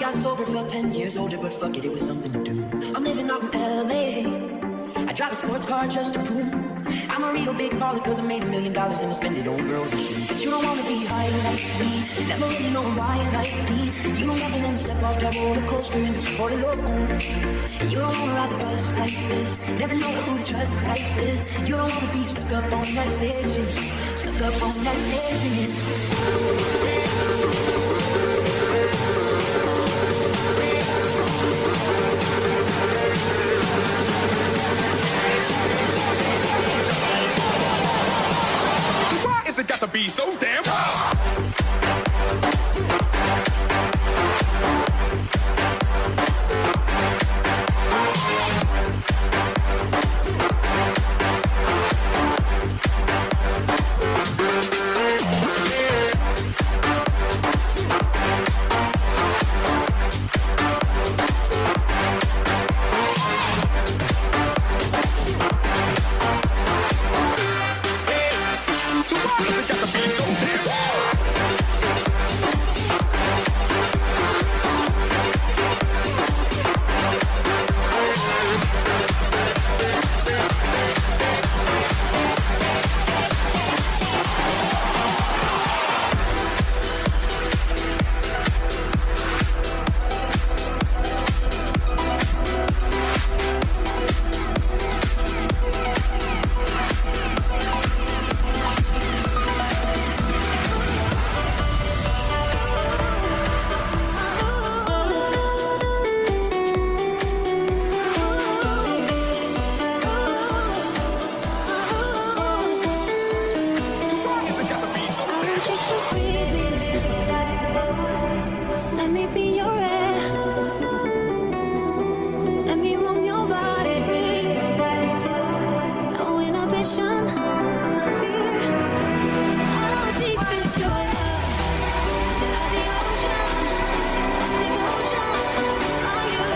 got sober, felt 10 years older, but fuck it, it was something to do. I'm living out in LA. I drive a sports car just to prove I'm a real big baller, cause I made $1 million and I spend it on girls and shit. You don't wanna be high like me, never really know why like me. You don't ever wanna step off that roller coaster and just hold it alone. And you don't wanna ride the bus like this, never know who to trust like this. You don't wanna be stuck up on that stage, stuck up on that stage. Why is it got to be so damn Let me be your air. Let me roam your body. No inhibition, no fear. How deep is your love? Like the ocean, are you?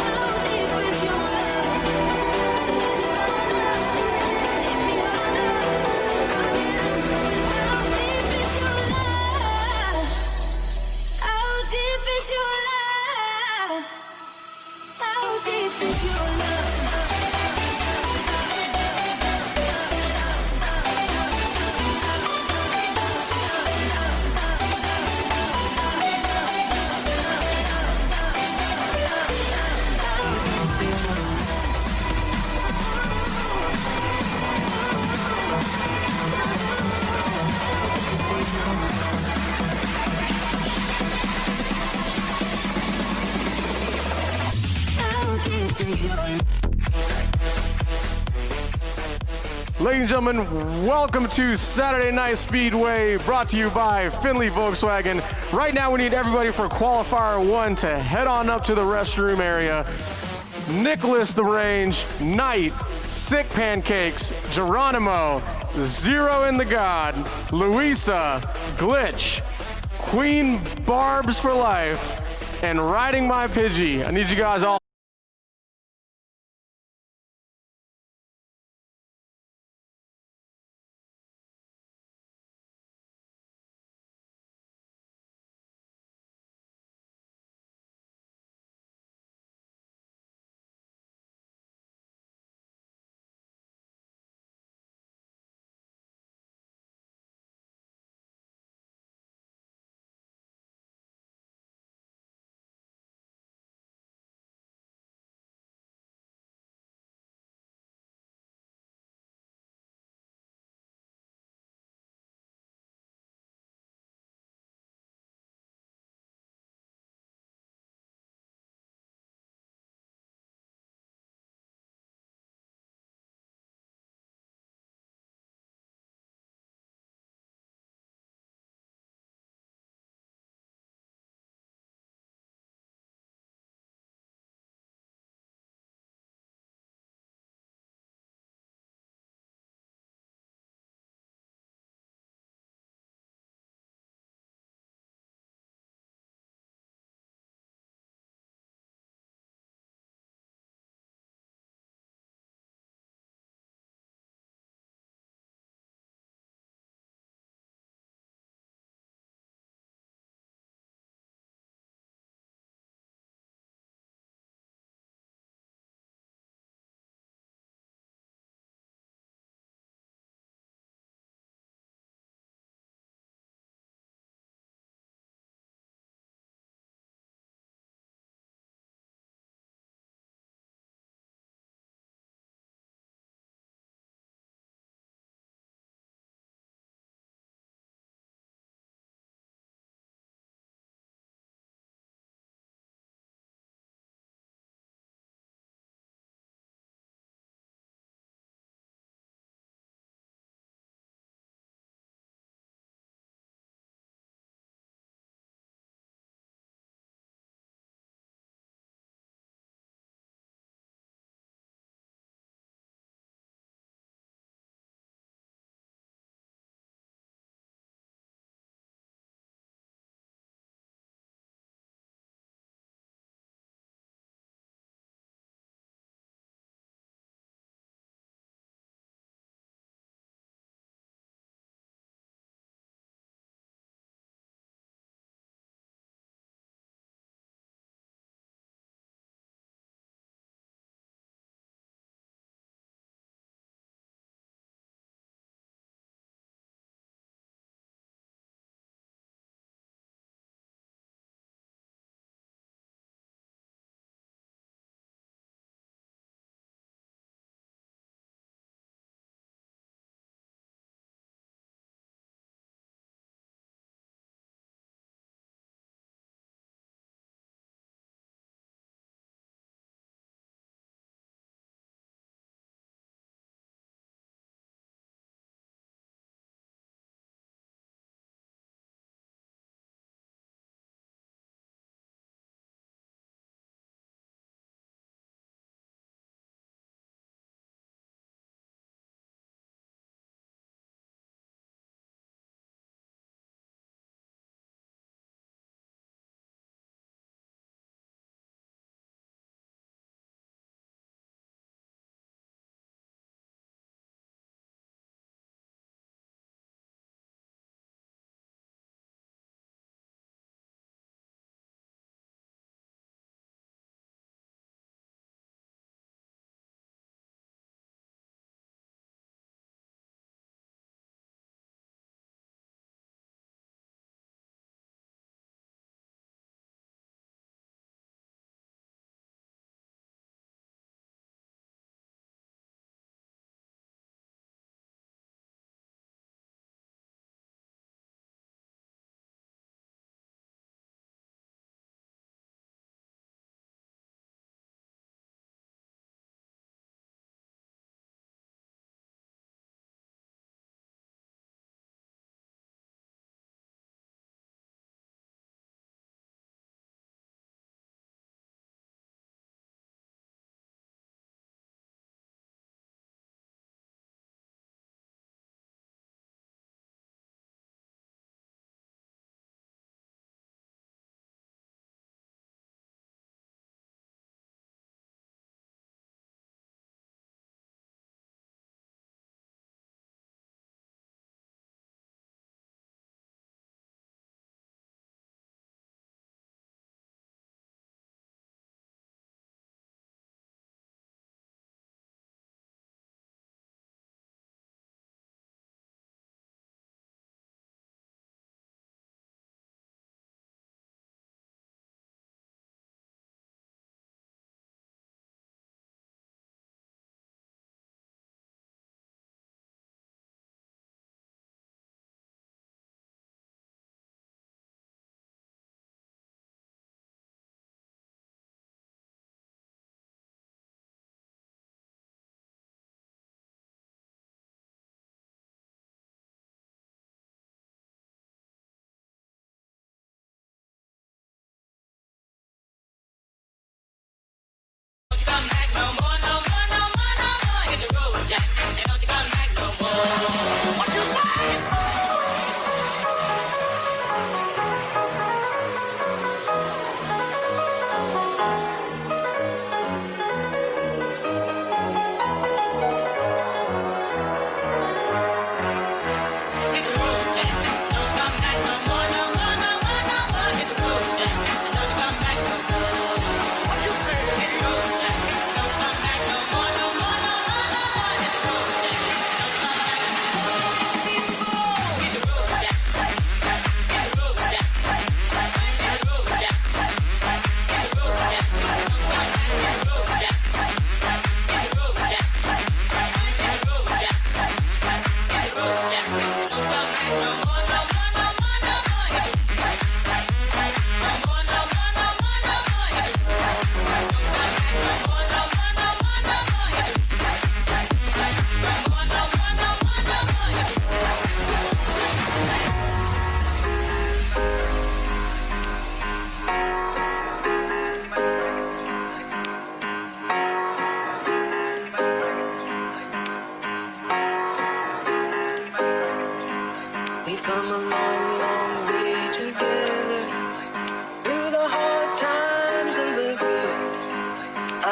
How deep is your love? Let it go, hit me harder again. How deep is your love? How deep is your love? How deep is your love? How deep is your love? Ladies and gentlemen, welcome to Saturday Night Speedway, brought to you by Findlay Volkswagen. Right now, we need everybody for qualifier 1 to head on up to the restroom area. Nicholas the Range, Knight, Sick Pancakes, Geronimo, Zero in the God, Louisa, Glitch, Queen Barbs for Life, and Riding My Pidgey. I need you guys all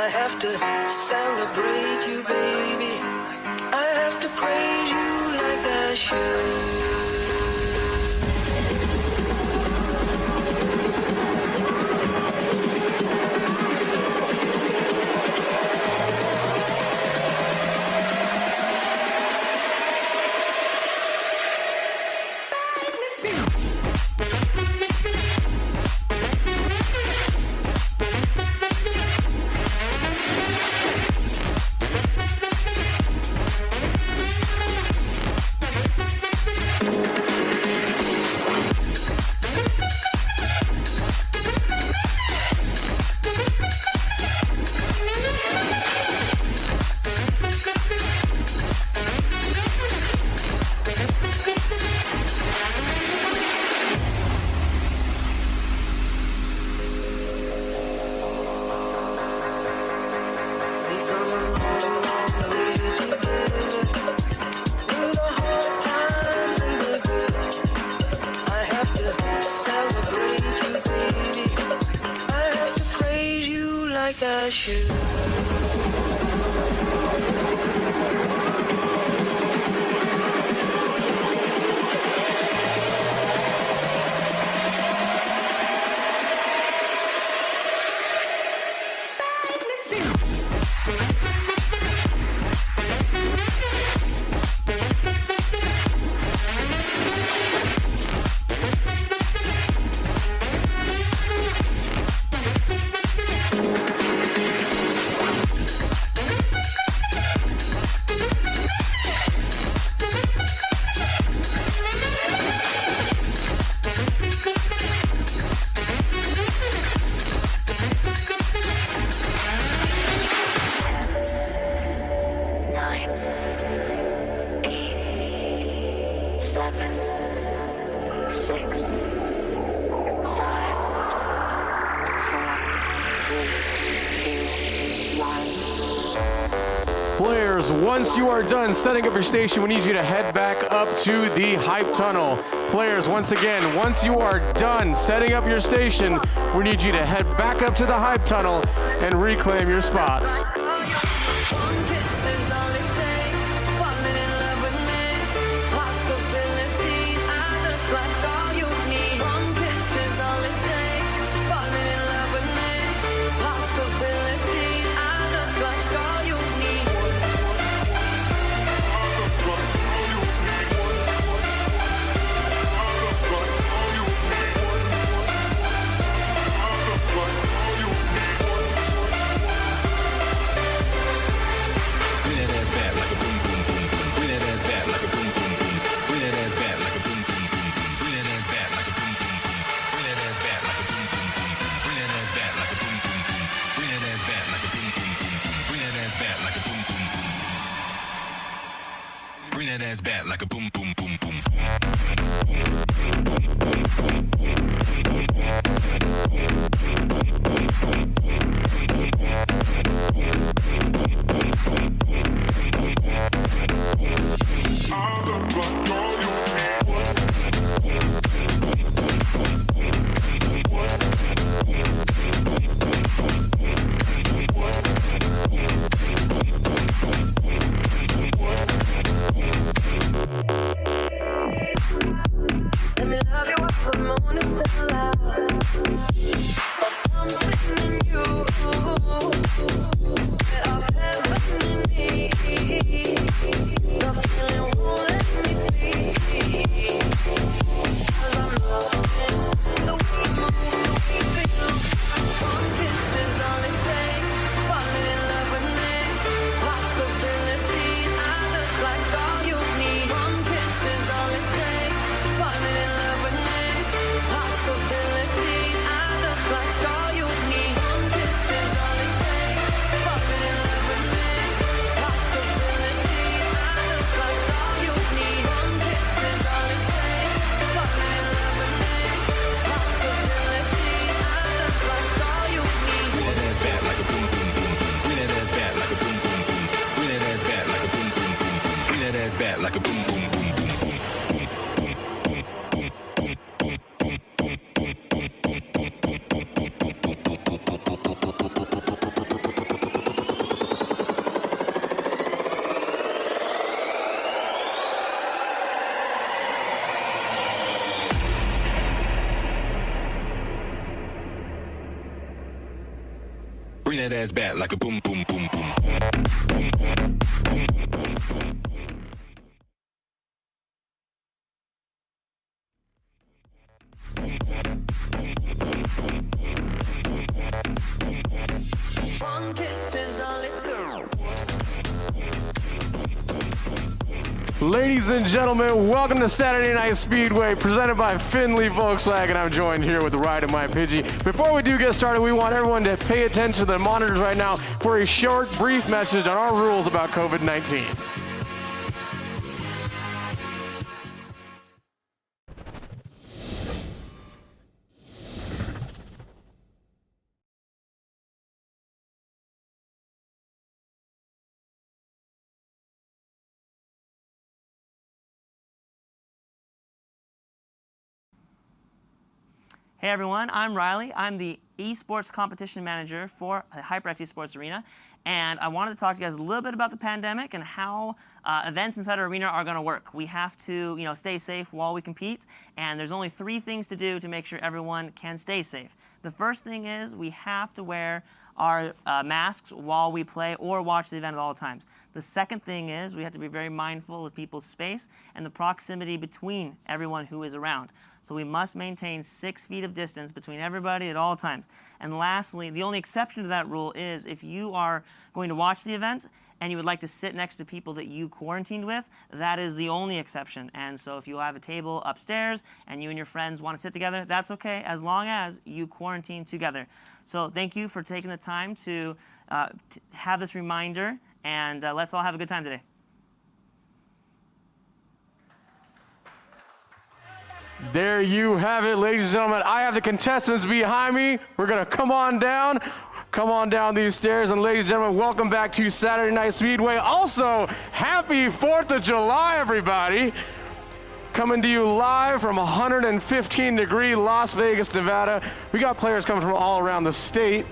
I have to celebrate you, baby. I have to praise you like I should. Like I should. Players, once you are done setting up your station, we need you to head back up to the hype tunnel. Players, once again, once you are done setting up your station, we need you to head back up to the hype tunnel and reclaim your spots. Bring that ass back like a boom, boom, boom, boom. Back like a boom, boom, boom, boom, boom. ass back like a boom, boom, boom, boom. One kiss is all it took. Ladies and gentlemen, welcome to Saturday Night Speedway, presented by Findlay Volkswagen. I'm joined here with Ride of My Pidgey. Before we do get started, we want everyone to pay attention to the monitors right now for a short, brief message on our rules about COVID-19. Hey everyone, I'm Riley. I'm the esports competition manager for HyperX Esports Arena, and I wanted to talk to you guys a little bit about the pandemic and how events inside our arena are going to work. We have to, stay safe while we compete, and there's only 3 things to do to make sure everyone can stay safe. The first thing is we have to wear our masks while we play or watch the event at all times. The second thing is we have to be very mindful of people's space and the proximity between everyone who is around. So we must maintain 6 feet of distance between everybody at all times. And lastly, the only exception to that rule is if you are going to watch the event and you would like to sit next to people that you quarantined with, that is the only exception. And so if you have a table upstairs and you and your friends want to sit together, that's okay as long as you quarantine together. So thank you for taking the time to have this reminder, and let's all have a good time today. There you have it, ladies and gentlemen. I have the contestants behind me. We're going to come on down these stairs. And ladies and gentlemen, welcome back to Saturday Night Speedway. Also, happy 4th of July, everybody. Coming to you live from 115-degree Las Vegas, Nevada. We got players coming from all around the state.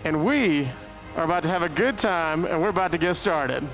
And we are about to have a good time, and we're about to get started.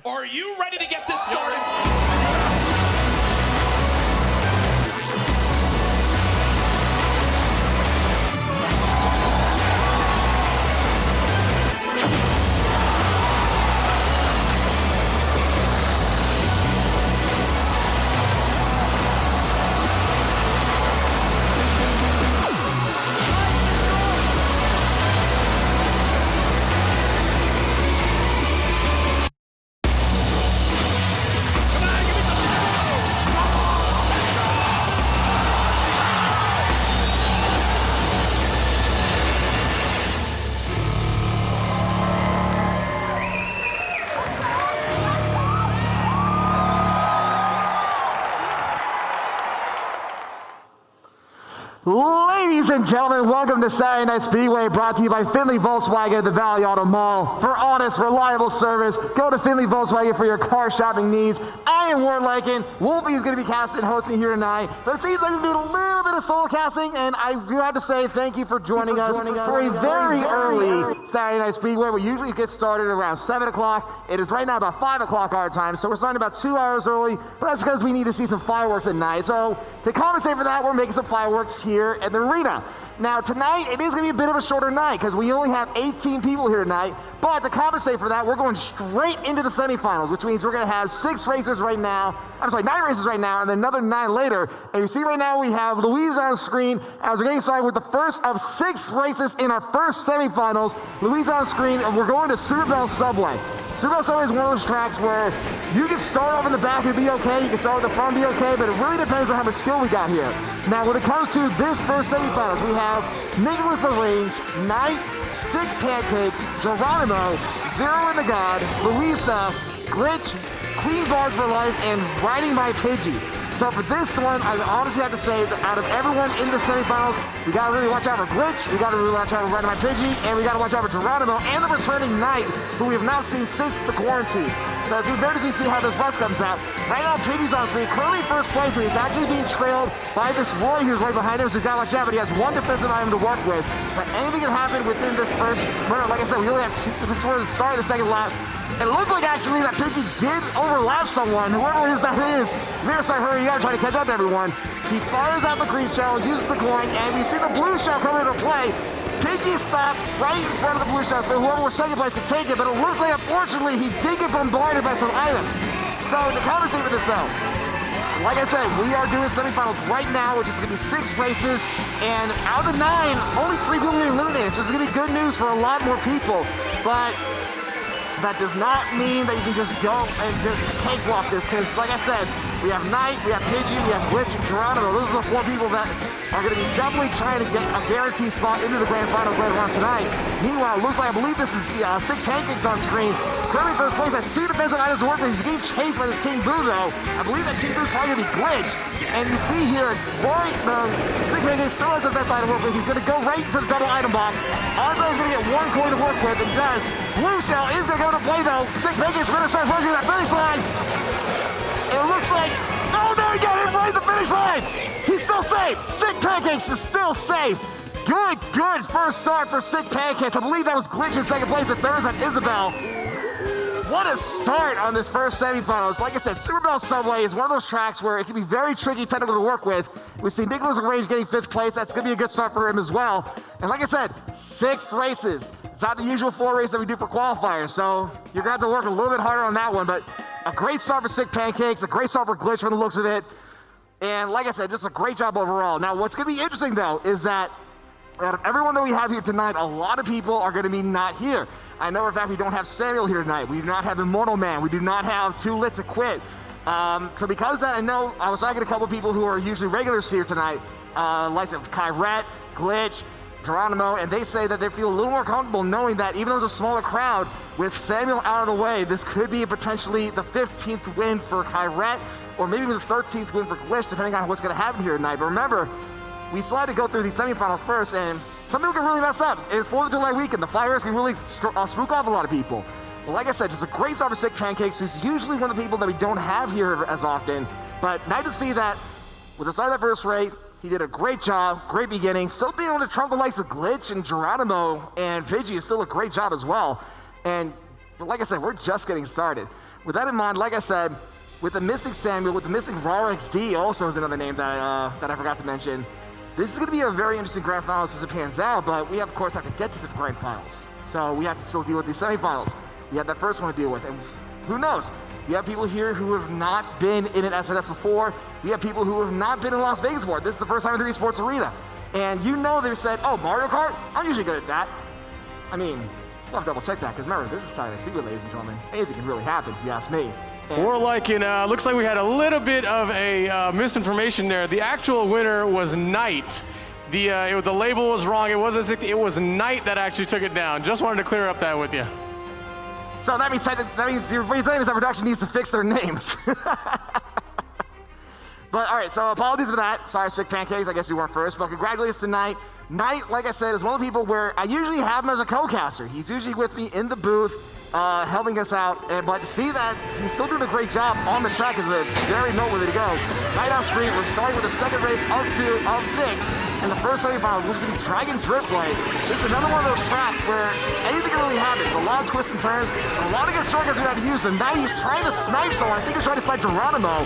Are you ready to get this started? Ladies and gentlemen, welcome to Saturday Night Speedway, brought to you by Findlay Volkswagen at the Valley Auto Mall. For honest, reliable service, go to Findlay Volkswagen for your car shopping needs. I am Warren Lycan. Wolfie is going to be casting and hosting here tonight, but it seems like we're doing a little bit of of solo casting, and I do have to say thank you for joining us for a very early Saturday Night Speedway. We usually get started around 7 o'clock. It is right now about 5 o'clock our time, so we're starting about 2 hours early, but that's because we need to see some fireworks at night. So to compensate for that, we're making some fireworks here at the arena. Now tonight, it is going to be a bit of a shorter night because we only have 18 people here tonight, but to compensate for that, we're going straight into the semifinals, which means we're going to have 9 races right now, and then another 9 later. And you see right now we have Louise on screen as we're getting started with the first of 6 races in our first semifinals. Louise on screen, and we're going to Super Bell Subway. Super Bell Subway is one of those tracks where you can start off in the back and be okay, you can start with the front and be okay, but it really depends on how much skill we got here. Now, when it comes to this first semifinals, we have Nicholas LaRange, Knight, Sick Pancakes, Geronimo, Zero in the God, Louisa, Glitch, Queen Bars for Life, and Riding My Pidgey. So for this one, I honestly have to say that out of everyone in the semifinals, we gotta really watch out for Glitch, we gotta really watch out for Riding My Pidgey, and we gotta watch out for Geronimo and the returning Knight, who we have not seen since the quarantine. So it's very interesting to see how this bus comes out. Right now, Pidgey's on screen, currently first place, but he's actually being trailed by this Roy who's right behind him, so he's gotta watch out, but he has 1 defensive item to work with. But anything can happen within this first, like I said, we only have 2, this is where the start of the second lap. It looked like actually that Pidgey did overlap someone, whoever it is that is. We gotta start hurrying up, trying to catch up to everyone. He fires out the green shell, uses the coin, and we see the blue shell coming into play. Pidgey stopped right in front of the blue shell, so whoever was second place could take it, but it looks like unfortunately he did get bombarded by some items. So to compensate for this though, like I said, we are doing semifinals right now, which is gonna be 6 races, and out of the 9, only 3 people being eliminated, so it's gonna be good news for a lot more people, but that does not mean that you can just go and just cakewalk this, because like I said, we have Knight, we have Pidgey, we have Glitch, and Geronimo. Those are the 4 people that are going to be definitely trying to get a guaranteed spot into the grand finals later on tonight. Meanwhile, it looks like, I believe this is Sick Pancakes on screen. Currently first place has 2 defensive items to work with. He's getting chased by this King Boo though. I believe that King Boo is probably going to be Glitch. And you see here, Roy, Sick Pancakes still has the best item to work with. He's going to go right into the double item box. Onzo is going to get 1 coin to work with, and he does. Blue Shell is going to go to play though. Sick Pancakes going to start pushing that finish line. It looks like, oh no, he got hit right at the finish line. He's still safe. Sick Pancakes is still safe. Good first start for Sick Pancakes. I believe that was Glitch in second place, and third is on Isabel. What a start on this first semifinals. Like I said, Super Bell Subway is one of those tracks where it can be very tricky technical to work with. We see Nicholas LaRange getting 5th place. That's going to be a good start for him as well. And like I said, 6 races. It's not the usual 4 races that we do for qualifiers, so you're going to have to work a little bit harder on that one. But a great start for Sick Pancakes, a great start for Glitch from the looks of it. And like I said, just a great job overall. Now, what's going to be interesting, though, is that out of everyone that we have here tonight, a lot of people are going to be not here. I know, in fact, we don't have Samuel here tonight. We do not have Immortal Man. We do not have Too Lit to Quit. So because of that, I know I was talking to a couple people who are usually regulars here tonight, like Kyrette, Glitch, Geronimo, and they say that they feel a little more comfortable knowing that even though it's a smaller crowd, with Samuel out of the way, this could be potentially the 15th win for Kyrette, or maybe the 13th win for Glitch, depending on what's going to happen here tonight. But remember, we still had to go through these semifinals first, and some people can really mess up. It's 4th of July weekend. The flyers can really spook off a lot of people. But like I said, just a great start for Sick Pancakes, who's usually one of the people that we don't have here as often. But nice to see that with the start of that first race, he did a great job, great beginning. Still being able to trump the likes of Glitch and Geronimo and Pidgey is still a great job as well. And like I said, we're just getting started. With that in mind, like I said, with the missing Samuel, with the missing Raw XD also is another name that I forgot to mention. This is going to be a very interesting grand finals as it pans out, but we of course have to get to the grand finals. So we have to still deal with these semifinals. We have that first one to deal with, and who knows? We have people here who have not been in an SNS before. We have people who have not been in Las Vegas before. This is the first time in 3D Sports Arena. And you know they said, oh, Mario Kart? I'm usually good at that. I mean, we'll have to double check that, because remember, this is Saturday Night Speedway, ladies and gentlemen. Anything can really happen, if you ask me. Or like in, looks like we had a little bit of a misinformation there. The actual winner was Knight. The label was wrong. It wasn't 60. It was Knight that actually took it down. Just wanted to clear up that with you. So that means everybody's saying is that production needs to fix their names. But all right, so apologies for that. Sorry, Sick Pancakes. I guess you weren't first, but congratulations to Knight. Knight, like I said, is one of the people where I usually have him as a co-caster. He's usually with me in the booth, helping us out. But see that he's still doing a great job on the track is a very noteworthy to go. Right off screen, we're starting with the second race of 6. And the first semifinal was going to be Dragon Driftway. This is another one of those tracks where anything can really happen. A lot of twists and turns, a lot of good shortcuts we had to use, and now he's trying to snipe someone. I think he's trying to snipe Geronimo.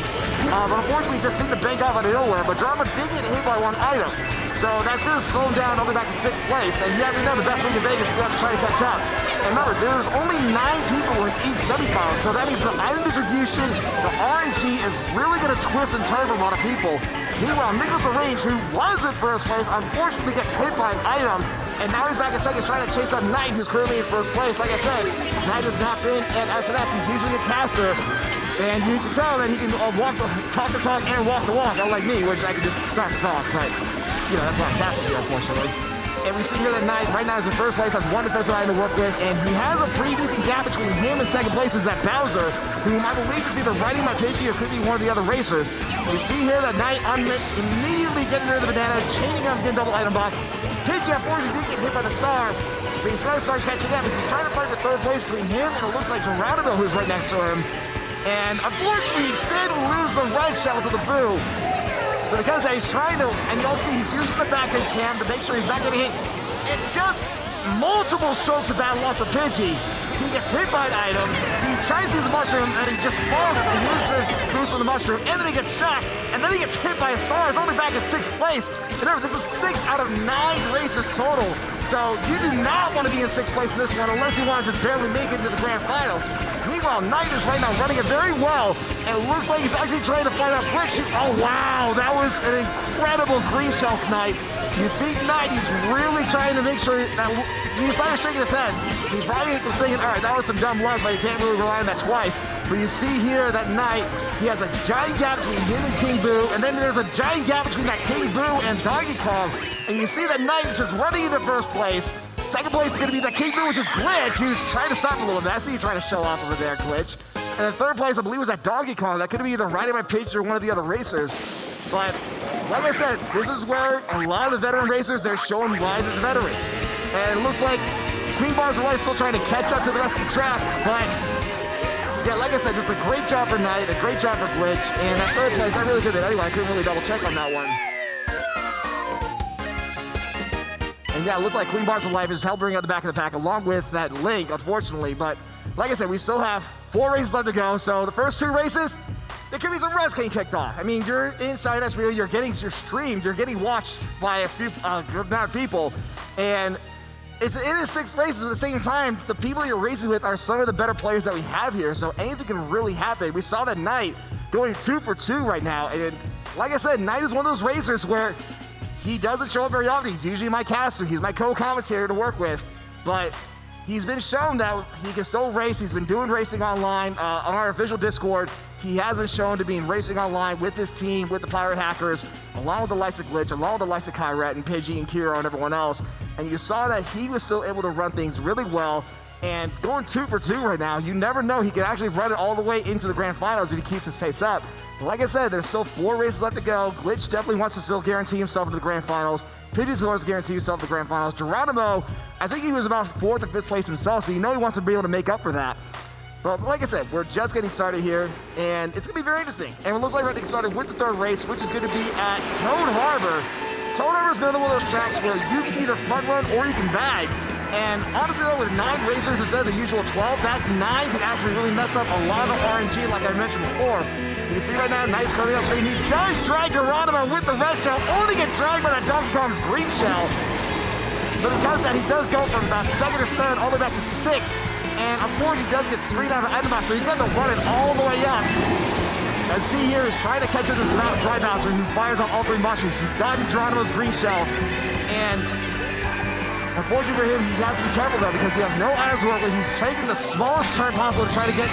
But unfortunately, he just seemed to bank off out of nowhere. But Geronimo did get hit by one item. So that's going to slow him down all the way back to 6th place. And you have to know the best way to Vegas is to try to catch up. And remember, there's only 9 people in each semifinal. So that means the item distribution, the RNG is really going to twist and turn for a lot of people. Meanwhile, Nicholas Arrange, who was in first place, unfortunately gets hit by an item, and now he's back in second trying to chase out Knight, who's currently in first place. Like I said, Knight has not been at SNS. He's usually a caster, and you can tell that he can talk the talk and walk the walk, unlike me, which I can just talk the talk, but, you know, that's why I'm casting here, unfortunately. And we see here that Knight right now is in first place, has 1 defensive item to work with, and he has a pretty decent gap between him and second place, who's that Bowser, whom I believe is either riding my Pidgey or could be one of the other racers. You see here that Knight immediately getting rid of the banana, chaining up, getting double item box. Pidgey, unfortunately, did get hit by the star, so he's going to start catching up. He's trying to fight for third place between him and it looks like Geronimo, who's right next to him. And unfortunately, he did lose the red shell to the boo. So because he's trying to, and you'll see he's using the back end cam to make sure he's not getting hit. And just multiple strokes of battle off the Pidgey. He gets hit by an item, he tries to use the mushroom, and he just falls and uses boost from the mushroom, and then he gets shot, and then he gets hit by a star. He's only back in 6th place. Remember, this is 6 out of 9 races total. So you do not want to be in 6th place in this one unless you want to just barely make it to the grand finals. Meanwhile, Knight is right now running it very well, and it looks like he's actually trying to find out Brick Shoot. Oh, wow, that was an incredible green shell snipe. You see Knight, he's really trying to make sure that he decided to shake his head. He's probably thinking, all right, that was some dumb luck, but you can't really rely on that twice. But you see here that Knight, he has a giant gap between him and King Boo, and then there's a giant gap between that King Boo and Donkey Kong. And you see that Knight is just running into first place. Second place is going to be the King Boo, which is Glitch, who's trying to stop a little bit. I see you trying to show off over there, Glitch. And then third place, I believe, was that Donkey Kong. That could be either riding my Pidgey or one of the other racers. But like I said, this is where a lot of the veteran racers, they're showing why they're the veterans. And it looks like Queen Bars are still trying to catch up to the rest of the track, but yeah, like I said, just a great job for Knight, a great job for Glitch, and that third place, I really did it anyway. I couldn't really double check on that one. And yeah, it looked like Queen Bars of Life is helping bring out the back of the pack along with that Link, unfortunately. But like I said, we still have 4 races left to go. So the first 2 races, there could be some rest getting kicked off. I mean, you're inside us, you're getting your streamed, you're getting watched by a few good amount of people. And it is 6 races, but at the same time, the people you're racing with are some of the better players that we have here. So anything can really happen. We saw that Knight going 2 for 2 right now. And like I said, Knight is one of those racers where he doesn't show up very often. He's usually my caster. He's my co-commentator to work with. But he's been shown that he can still race. He's been doing racing online on our official Discord. He has been shown to be in racing online with his team, with the Pirate Hackers, along with the likes of Glitch, along with the likes of Kyret and Pidgey and Kiro and everyone else. And you saw that he was still able to run things really well. And going 2 for 2 right now, you never know. He could actually run it all the way into the grand finals if he keeps his pace up. But like I said, there's still 4 races left to go. Glitch definitely wants to still guarantee himself to the grand finals. Pidgey still wants to guarantee himself to the grand finals. Geronimo, I think he was about 4th or 5th place himself, so you know he wants to be able to make up for that. But like I said, we're just getting started here, and it's going to be very interesting. And it looks like we're getting started with the 3rd race, which is going to be at Toad Harbor. Toad Harbor is another one of those tracks where you can either front run or you can bag. And honestly though, with 9 racers instead of the usual 12, that 9 can actually really mess up a lot of RNG like I mentioned before. You see right now, Knight's coming up screen. He does drag Geronimo with the red shell, only get dragged by that Donkey Kong's green shell. So because of that, he does go from about 2nd or 3rd all the way back to 6th. And of course, he does get screened out of item box, so he's got to run it all the way up. As see here, is trying to catch up to this dry bouncer who fires on all 3 mushrooms. He's dodging Geronimo's green shells. And unfortunately for him, he has to be careful though because he has no items to work with. He's taking the smallest turn possible to try to get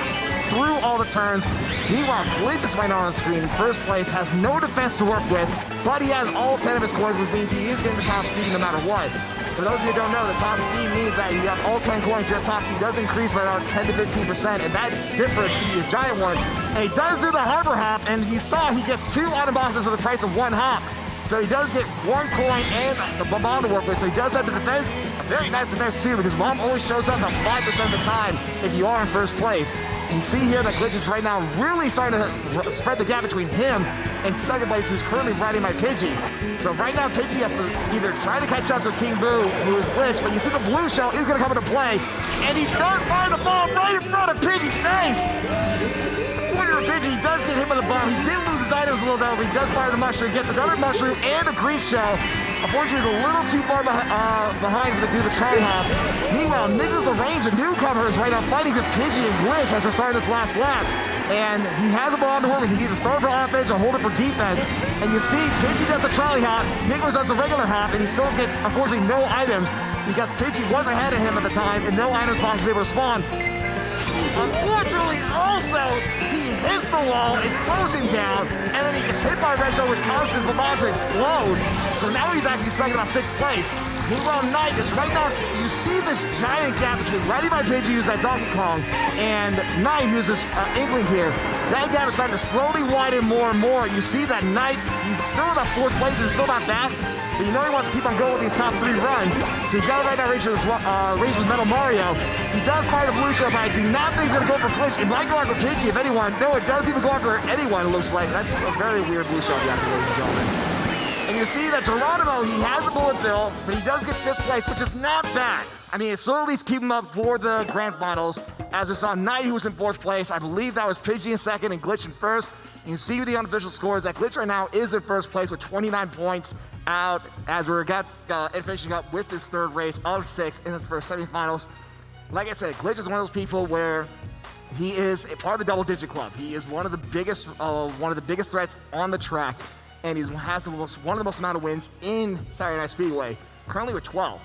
through all the turns. Meanwhile, Glitch is right on the screen. First place, has no defense to work with, but he has all 10 of his coins, which means he is getting the top speed no matter what. For those of you who don't know, the top speed means that you have all 10 coins, your top speed does increase by around 10 to 15%, and that difference can be a giant one. And he does do the harbor hop, and you saw he gets 2 item boxes for the price of 1 hop. So he does get 1 coin and the bomb to work with, so he does have the defense, very nice defense too, because Mom only shows up about 5% of the time if you are in first place. You see here that Glitch is right now really starting to spread the gap between him and second place, who's currently riding my Pidgey. So right now, Pidgey has to either try to catch up to King Boo, who is Glitch, but you see the blue shell is going to come into play, and he does fire the ball right in front of Pidgey's face. Warrior Pidgey does get hit by the bomb. He did lose his items a little bit, but he does fire the mushroom, gets another mushroom and a green shell. Unfortunately, he's a little too far behind to do the try-hop. Meanwhile, Nicholas LaRange, a newcomer, is right now fighting with Pidgey and Glitch as we're starting this last lap. And he has a ball on the horn. He can either throw it for offense or hold it for defense. And you see, Pidgey does the trolley hop, Nicholas does the regular hop, and he still gets, unfortunately, no items because Pidgey was ahead of him at the time, and no items box was able to spawn. Unfortunately, also, he hits the wall, it slows him down, and then he gets hit by Red Shell, which causes his bomb to explode. So now he's actually stuck in about 6th place. Meanwhile, Knight is right now, you see this giant gap between Riding by Pidgey, who's that Donkey Kong, and Knight, who's this Inkling here. That gap is starting to slowly widen more and more. You see that Knight, he's still in that 4th place, he's still not bad. But you know he wants to keep on going with these top 3 runs. So he's got to right now race with Metal Mario. He does fire the blue shell, but I do not think he's going to go for Glitch. It might go after Pidgey, if anyone. No, it doesn't even go after anyone, it looks like. That's a very weird blue shell, ladies and gentlemen. And you see that Geronimo, he has a bullet bill, but he does get 5th place, which is not bad. I mean, it's still at least keep him up for the grand finals. As we saw Knight, who was in 4th place. I believe that was Pidgey in 2nd and Glitch in 1st. You see with the unofficial scores that Glitch right now is in 1st place with 29 points out as we're finishing up with this 3rd race of 6 in its first semifinals. Like I said, Glitch is one of those people where he is a part of the double-digit club. He is one of the biggest threats on the track, and he has one of the most amount of wins in Saturday Night Speedway, currently with 12.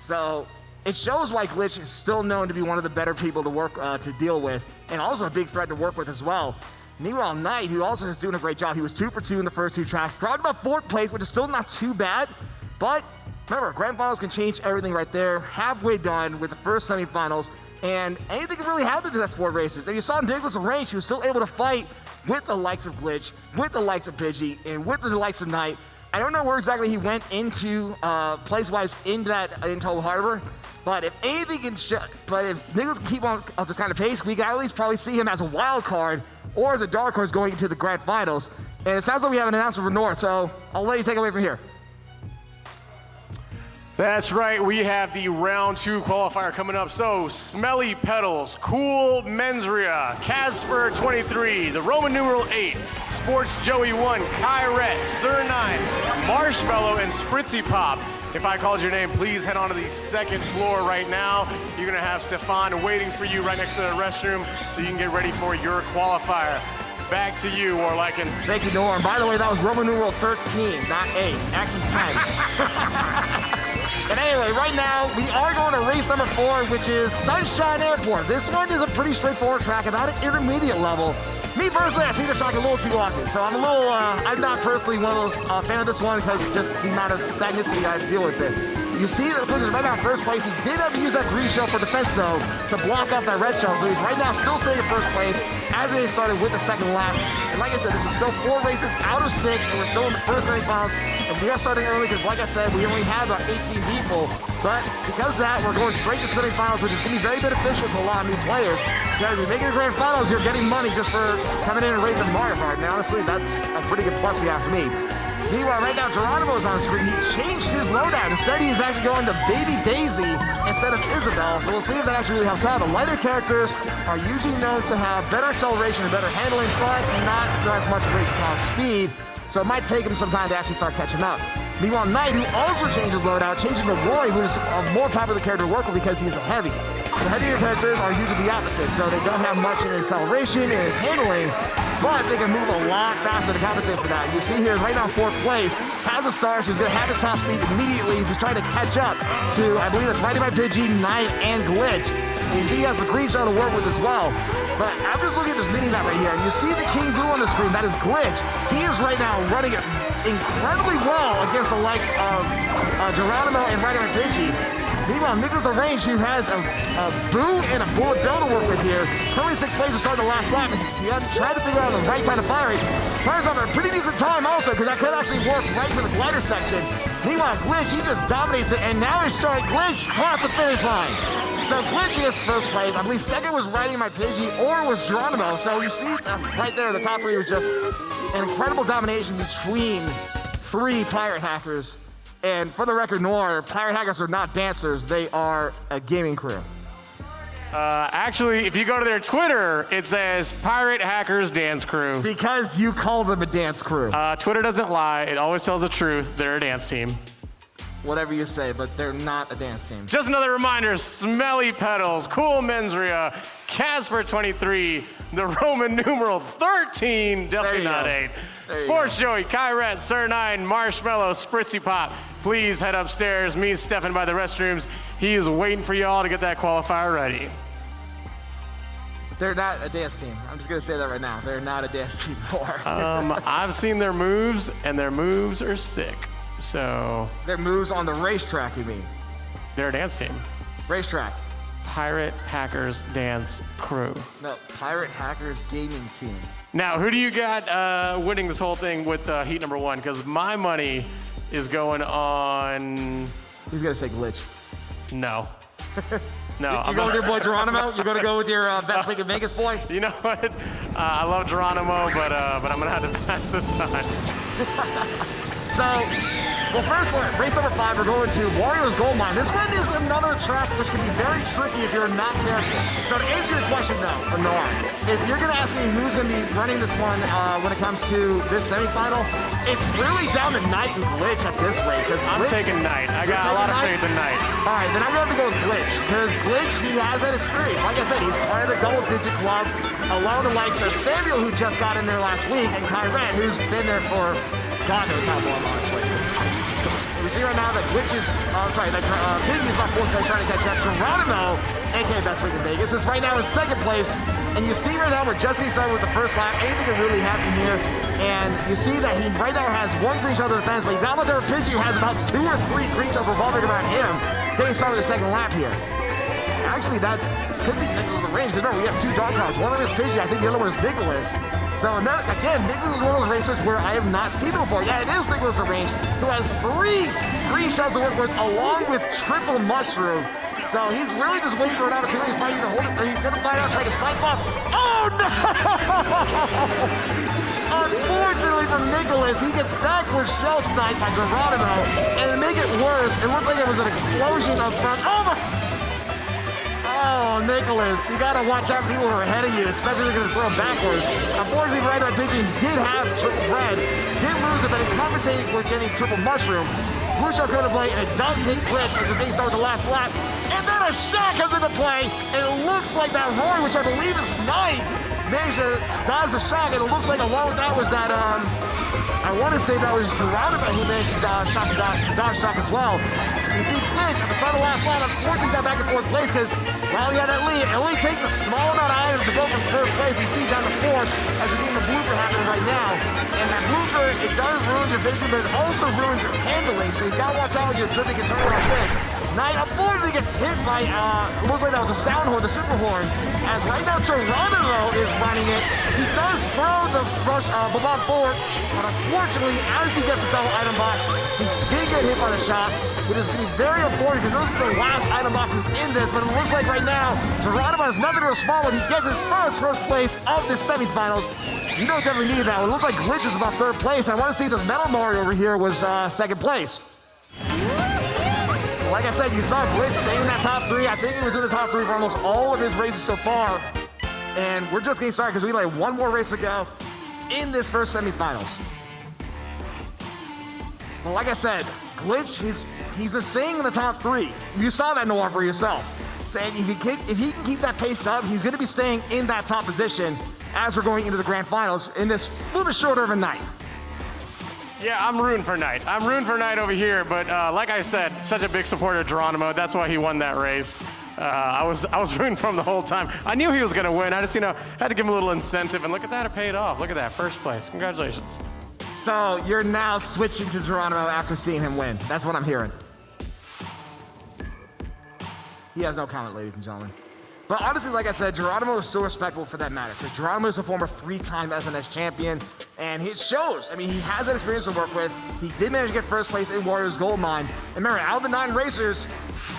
So it shows why Glitch is still known to be one of the better people to work to deal with, and also a big threat to work with as well. Meanwhile, Knight, who also is doing a great job, he was 2 for 2 in the first 2 tracks, brought about 4th place, which is still not too bad. But remember, grand finals can change everything right there. Halfway done with the first semifinals, and anything can really happen to those 4 races. And you saw Nicholas LaRange, he was still able to fight with the likes of Glitch, with the likes of Pidgey, and with the likes of Knight. I don't know where exactly he went into place-wise in Toll Harbor, but if anything can if Nicholas can keep on this kind of pace, we can at least probably see him as a wild card or as a dark horse going into the grand finals. And it sounds like we have an announcement for North, so I'll let you take it away from here. That's right, we have the round 2 qualifier coming up. So, Smelly Petals, Cool Menzria, Casper 23, the Roman numeral 8, Sports Joey 1, Kyret, Sir 9, Marshmallow, and Spritzy Pop. If I called your name, please head on to the 2nd floor right now. You're gonna have Stefan waiting for you right next to the restroom so you can get ready for your qualifier. Back to you, Warlecken. Thank you, Norm. By the way, that was Roman numeral 13, not 8. Axis 10. But anyway, right now, we are going to race number 4, which is Sunshine Airport. This one is a pretty straightforward track, about an intermediate level. Me personally, I see this track a little too often, so I'm I'm not personally one of those fan of this one because just the amount of stagnicity I deal with it. You see that Glitch is right now in 1st place. He did have to use that green shell for defense, though, to block off that red shell. So he's right now still staying in 1st place as they started with the 2nd lap. And like I said, this is still 4 races out of 6, and we're still in the first semifinals. And we are starting early because, like I said, we only have about 18 people. But because of that, we're going straight to semifinals, which is going to be very beneficial to a lot of new players. Because if you're making the grand finals, you're getting money just for coming in and racing Mario Kart. And honestly, that's a pretty good plus if you ask me. Meanwhile, right now, Geronimo's on the screen. He changed his loadout. Instead, he's actually going to Baby Daisy instead of Isabelle. So we'll see if that actually really helps out. The lighter characters are usually known to have better acceleration and better handling, but not as much great top speed. So it might take him some time to actually start catching up. Meanwhile, Knight, who also changed his loadout, changing to Roy, who's a more popular character to work with because he is a heavy. So heavier characters are usually the opposite, so they don't have much in acceleration and handling, but they can move a lot faster to compensate for that. You see here, right now, 4th place, has a star, so he's going to have his top speed immediately. He's just trying to catch up to, I believe it's Riding by Pidgey, Knight, and Glitch. You see he has the green shell to work with as well. But I'm just looking at this mini-map right here, and you see the King Boo on the screen, that is Glitch. He is right now running it incredibly well against the likes of Geronimo and Riding by Pidgey. Meanwhile, Nicholas LaRange, who has a Boo and a Bullet Bill to work with here, currently 6th place to start the last lap. He tried to figure out the right time to fire it. Fires off at a pretty decent time, time also, because I could actually work right to the glider section. Meanwhile, Glitch, he just dominates it, and now he's trying Glitch across the finish line. So Glitch is first place. I believe second was Riding My Pidgey, or was Geronimo. So you see right there, the top three was just an incredible domination between 3 pirate hackers. And for the record, Noir, pirate hackers are not dancers. They are a gaming crew. Actually, if you go to their Twitter, it says Pirate Hackers Dance Crew. Because you call them a dance crew. Twitter doesn't lie. It always tells the truth. They're a dance team. Whatever you say, but they're not a dance team. Just another reminder, Smelly Petals, Cool Menzria, Casper23, the Roman numeral 13, definitely not 8. Sports Joey, Kyret, Sir9, Marshmallow, Spritzy Pop. Please head upstairs. Meet Stefan by the restrooms. He is waiting for y'all to get that qualifier ready. They're not a dance team. I'm just gonna say that right now. They're not a dance team more. I've seen their moves, and their moves are sick. So Their moves on the racetrack, you mean? they're a dance team. Racetrack. Pirate Hackers Dance Crew. No, Pirate Hackers Gaming Team. Now, who do you got winning this whole thing with heat number 1? Because my money is going on. He's gonna say Glitch. No. No. You go with your boy Geronimo? You're gonna go with your best week in Vegas boy? You know what? I love Geronimo, but I'm gonna have to pass this time. So, well, first one, race number 5, we're going to Warriors Gold Mine. This one is another track which can be very tricky if you're not careful. So to answer your question though, Noah, if you're gonna ask me who's gonna be running this one when it comes to this semifinal, it's really down to Knight and Glitch at this rate. I'm taking Knight. I got a lot of faith in Knight. All right, then I'm gonna have to go with Glitch, because Glitch, he has that experience. Like I said, he's part of the double-digit club, along the likes of Samuel, who just got in there last week, and Kyret, who's been there for God knows how long, honestly. We see right now that Glitch is, Pidgey is about 4th place trying to catch up. Geronimo, aka Best Week in Vegas, is right now in 2nd place. And you see right now we're just getting started with the first lap. Anything can really happen here. And you see that he right now has 1 green shell to the fence, but that much over Pidgey, who has about 2 or 3 green shells revolving around him, getting started with the 2nd lap here. Actually, that could be Nicholas the range. Remember, we have 2 dog cars. One of them is Pidgey, I think the other one is Nicholas. So again, Nicholas is one of those racers where I have not seen him before. Yeah, it is Nicholas the range, who has 3 green shells to work with, along with triple mushroom. So he's really just waiting for an opportunity to find you to hold it, or he's gonna find out, try to snipe up. Oh no! Unfortunately for Nicholas, he gets backward shell sniped by Geronimo, and to make it worse, it looked like it was an explosion up front. Oh, Nicholas, you gotta watch out for people who are ahead of you, especially if you're gonna throw them backwards. Unfortunately, right on Pidgey, he did have triple red, did lose it, but he compensated with getting triple mushroom. Blue shell comes into play, and it does hit Glitch as the thing starts the last lap. And then a shot comes into play, and it looks like that Roy, which I believe is Knight, managed to dodge the shot, and it looks like along with that was that, I want to say that was Geronimo who managed to dodge shock as well. You see Glitch at the start of the last lap, unfortunately got back in 4th place because while he had that lead, it only takes a small amount of items to go from 3rd place. You see down to 4th as you're getting the blooper happening right now. And that blooper, it does ruin your vision, but it also ruins your handling. So you gotta watch out when you're drifting and turning like this. Knight unfortunately gets hit by, it looks like that was a sound horn, the super horn. As right now Geronimo is running it. He does throw the rush Bob forward, but unfortunately, as he gets the double item box, he did get hit by the shot, which is going to be very important because those are the last item boxes in this. But it looks like right now, Geronimo has nothing to small when he gets his first place of the semifinals. You don't definitely need that one. It looks like Glitch is about 3rd place. I want to see this Metal Mario over here was 2nd place. Like I said, you saw Glitch stay in that top 3. I think he was in the top 3 for almost all of his races so far. And we're just getting started because we have 1 more race to go in this first semifinals. But like I said, Glitch, he's been staying in the top 3. You saw that, Noir, for yourself. Saying if he can keep that pace up, he's going to be staying in that top position as we're going into the grand finals in this little bit shorter of a night. Yeah, I'm rooting for Knight. I'm rooting for Knight over here, but like I said, such a big supporter of Geronimo. That's why he won that race. I was rooting for him the whole time. I knew he was going to win. I just, had to give him a little incentive, and look at that, it paid off. Look at that, 1st place. Congratulations. So you're now switching to Geronimo after seeing him win. That's what I'm hearing. He has no comment, ladies and gentlemen. But honestly, like I said, Geronimo is still respectable for that matter. Because Geronimo is a former 3-time SNS champion, And it shows. I mean, he has that experience to work with. He did manage to get first place in Warriors Gold Mine. And remember, out of the 9 racers,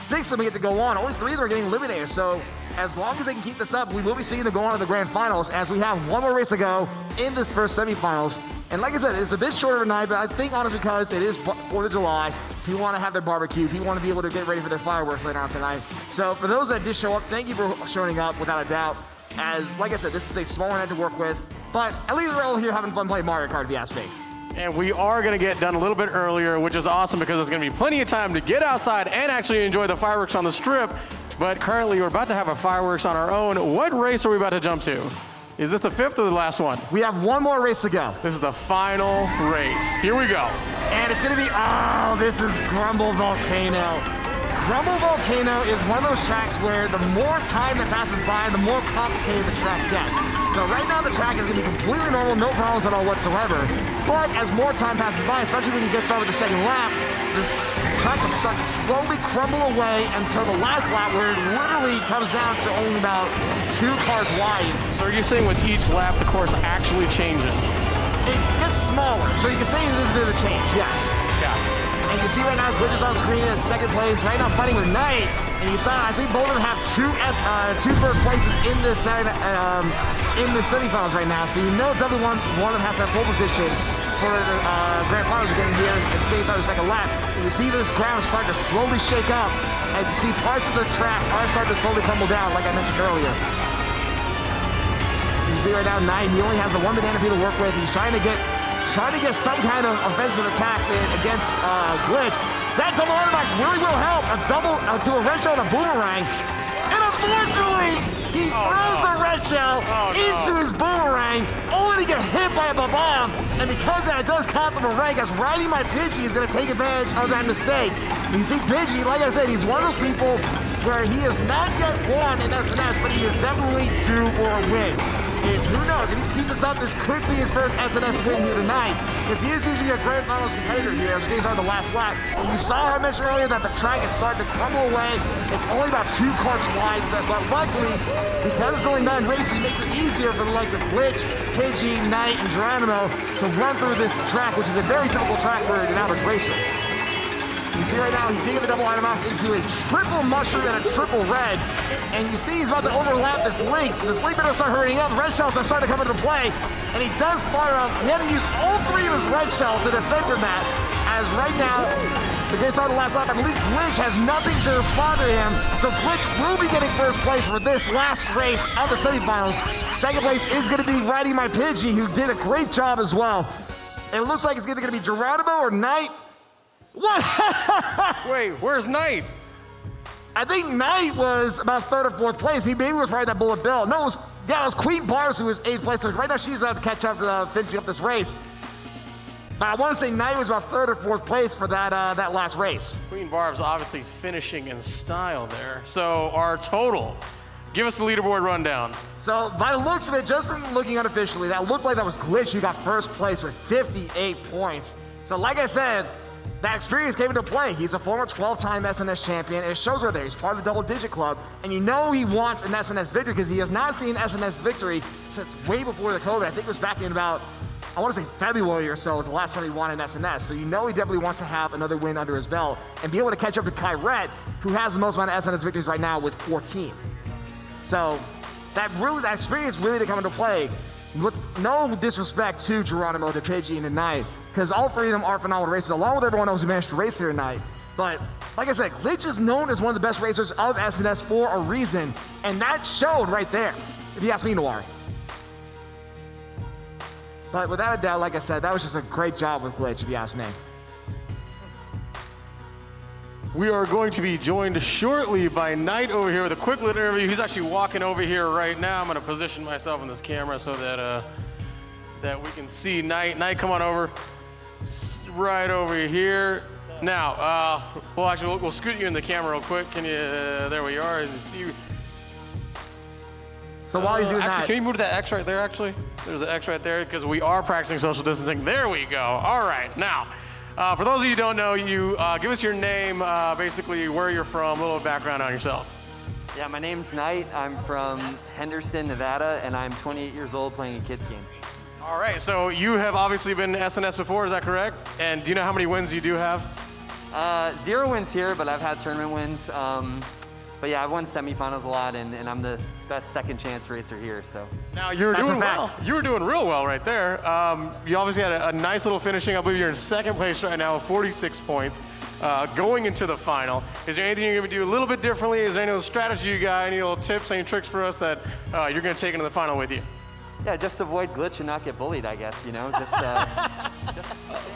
6 of them get to go on. Only 3 of them are getting eliminated. So as long as they can keep this up, we will be seeing them go on to the grand finals as we have one more race to go in this first semifinals. And like I said, it's a bit shorter of a night, but I think honestly because it is 4th of July, people want to have their barbecue, people want to be able to get ready for their fireworks later on tonight. So for those that did show up, thank you for showing up without a doubt. As, like I said, this is a smaller night to work with, but at least we're all here having fun playing Mario Kart if you ask me. And we are going to get done a little bit earlier, which is awesome because there's going to be plenty of time to get outside and actually enjoy the fireworks on the strip. But currently, we're about to have a fireworks on our own. What race are we about to jump to? Is this the 5th or the last one? We have one more race to go. This is the final race. Here we go. And it's going to be, this is Grumble Volcano. Grumble Volcano is one of those tracks where the more time that passes by, the more complicated the track gets. So right now the track is going to be completely normal, no problems at all whatsoever. But as more time passes by, especially when you get started with the second lap, the track will start to slowly crumble away until the last lap where it literally comes down to only about 2 cars wide. So are you saying with each lap the course actually changes? It gets smaller, so you can say it is a bit of a change, yes. Yeah. And you see right now Glitch is on screen in 2nd place, right now fighting with Knight. And you saw, I think both of them have 2 first places in this semifinals right now. So you know definitely one of them has that pole position for the grand finals again here at the start of the second lap. And you see this ground starting to slowly shake up, and you see parts of the track are starting to slowly crumble down, like I mentioned earlier. You see right now Knight, he only has the 1 banana peel to work with. He's trying to get some kind of offensive attacks in against Glitch. That double automax really will help. A double to a red shell and a boomerang. And unfortunately, he throws the red shell into his boomerang, only to get hit by a bomb. And because that, it does count the boomerang, as Riding My Pidgey is going to take advantage of that mistake. You see, Pidgey, like I said, he's one of those people where he has not yet won in SNS, but he is definitely due for a win. And who knows, if he can keep this up, this could be his first SNS win here tonight. If he is usually a grand finals competitor here, as these are the last lap. And you saw I mentioned earlier that the track is starting to crumble away. It's only about 2 carts wide, but luckily, because it's only 9 races, it makes it easier for the likes of Glitch, Pidgey, Knight, and Geronimo to run through this track, which is a very typical track for an average racer. You see right now, he's digging the double item off into a triple mushroom and a triple red. And you see he's about to overlap this link. This link better start hurrying up. Red shells are starting to come into play. And he does fire up. He had to use all 3 of his red shells to defend from that. As right now, the game started the last lap. I believe Glitch has nothing to respond to him. So Glitch will be getting first place for this last race of the semifinals. Second place is going to be Riding My Pidgey, who did a great job as well. And it looks like it's either going to be Geronimo or Knight. What? Wait, where's Knight? I think Knight was about 3rd or 4th place. He maybe was probably that Bullet Bill. No, it was Queen Bars who was 8th place. So right now she's about to catch up to finishing up this race. But I want to say Knight was about 3rd or 4th place for that last race. Queen Barb's obviously finishing in style there. So our total, give us the leaderboard rundown. So by the looks of it, just from looking unofficially, that looked like that was Glitch who got first place with 58 points. So like I said, that experience came into play. He's a former 12-time SNS champion, and it shows right there. He's part of the double-digit club, and you know he wants an SNS victory because he has not seen SNS victory since way before the COVID. I think it was back in about, I want to say February or so was the last time he won an SNS. So you know he definitely wants to have another win under his belt and be able to catch up to Kyrette, who has the most amount of SNS victories right now with 14. So that experience really did come into play. With no disrespect to Geronimo, to Pidgey, and to Knight, because all 3 of them are phenomenal racers, along with everyone else who managed to race here tonight. But like I said, Glitch is known as one of the best racers of SNS for a reason, and that showed right there, if you ask me, Noir. But without a doubt, like I said, that was just a great job with Glitch, if you ask me. We are going to be joined shortly by Knight over here with a quick little interview. He's actually walking over here right now. I'm going to position myself in this camera so that that we can see Knight. Knight, come on over. Right over here. Now, we'll scoot you in the camera real quick. Can you? There we are. As you see. So while he's doing that, can you move to that X right there? Actually, there's an X right there because we are practicing social distancing. There we go. All right, now. For those of you who don't know, you give us your name, basically where you're from, a little background on yourself. Yeah, my name's Knight. I'm from Henderson, Nevada, and I'm 28 years old playing a kids game. All right, so you have obviously been SNS before, is that correct? And do you know how many wins you do have? 0 wins here, but I've had tournament wins. But yeah, I've won semifinals a lot, and I'm the best second chance racer here. So Now you were That's a doing fact. well. You were doing real well right there. You obviously had a nice little finishing. I believe you're in second place right now with 46 points. Going into the final, is there anything you're going to do a little bit differently? Is there any little strategy you got? Any little tips, any tricks for us that you're going to take into the final with you? yeah, just avoid glitch and not get bullied, I guess. You know, just stay out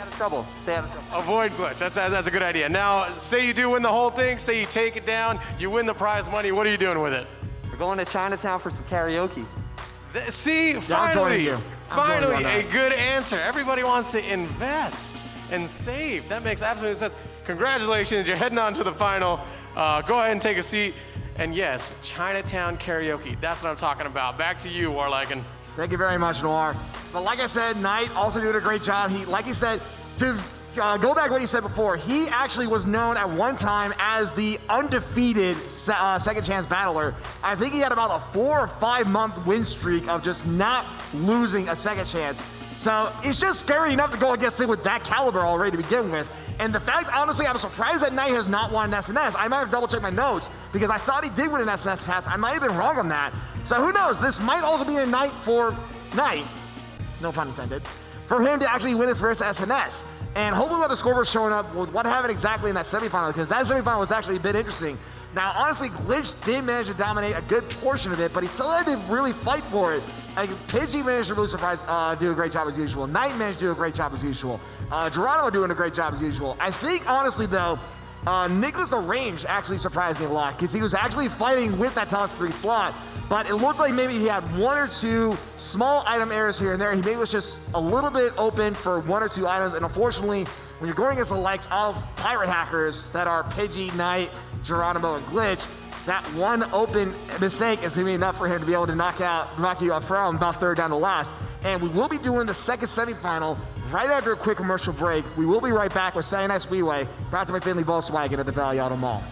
of trouble. Stay out of trouble. Avoid glitch. That's a good idea. Now, say you do win the whole thing. Say you take it down. You win the prize money. What are you doing with it? We're going to Chinatown for some karaoke. See, joining finally, you. I'm joining you on a that. good answer. Everybody wants to invest and save. That makes absolute sense. Congratulations, you're heading on to the final. Go ahead and take a seat. And yes, Chinatown karaoke. That's what I'm talking about. Back to you, Warlaken. Thank you very much, Noir. But like I said, Knight also doing a great job. Like he said, to go back to what he said before, he actually was known at one time as the undefeated second chance battler. I think he had about a 4 or 5 month win streak of just not losing a second chance. So it's just scary enough to go against him with that caliber already to begin with. And the fact, honestly, I'm surprised that Knight has not won an SNS. I might have double checked my notes because I thought he did win an SNS pass. I might have been wrong on that. So who knows? This might also be a night for Knight, no pun intended, for him to actually win his first SNS. And hopefully with the scoreboard showing up with what happened exactly in that semifinal, because that semifinal was actually a bit interesting. Now, honestly, Glitch did manage to dominate a good portion of it, but he still had to really fight for it. Like, Pidgey managed to really do a great job as usual. Knight managed to do a great job as usual. Geronimo doing a great job as usual. I think, honestly, though, Nicholas the Range actually surprised me a lot because he was actually fighting with that Talos 3 slot, but it looked like maybe he had 1 or 2 small item errors here and there. He maybe was just a little bit open for 1 or 2 items, and unfortunately, when you're going against the likes of pirate hackers that are Pidgey, Knight, Geronimo, and Glitch, that one open mistake is going to be enough for him to be able to knock you out from about third down to last. And we will be doing the second semifinal right after a quick commercial break. We will be right back with Saturday Night Speedway, brought to by Finley Volkswagen at the Valley Auto Mall.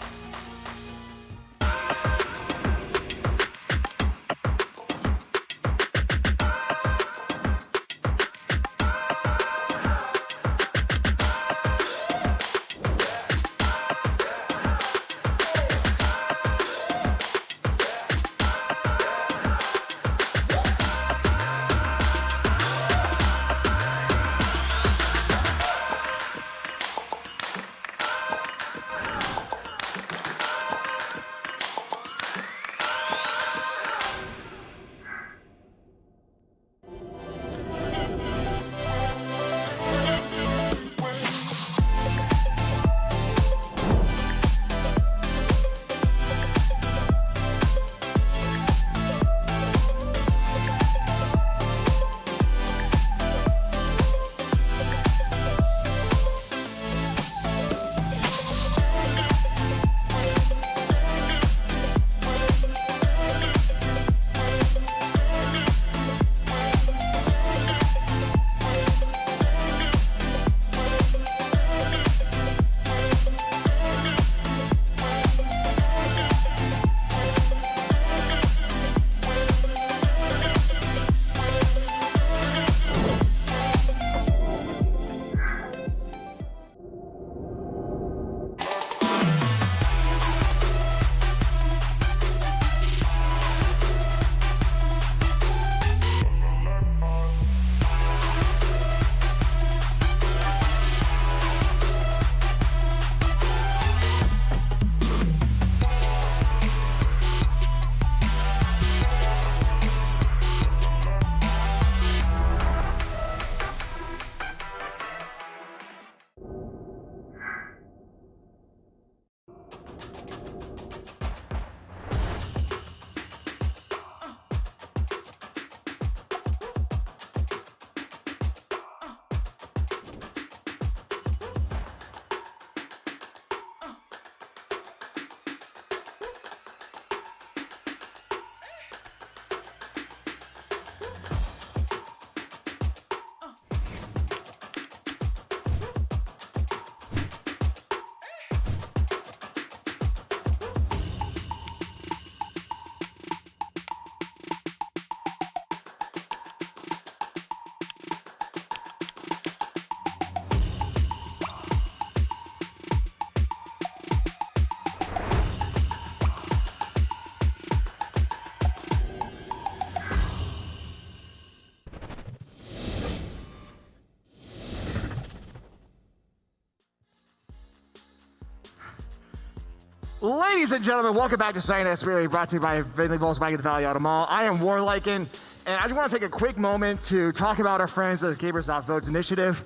Ladies and gentlemen, welcome back to Saturday Night Speedway, brought to you by Finley Volkswagen at the Valley Auto Mall. I am Warliken, and I just want to take a quick moment to talk about our friends at the Gamers Votes initiative.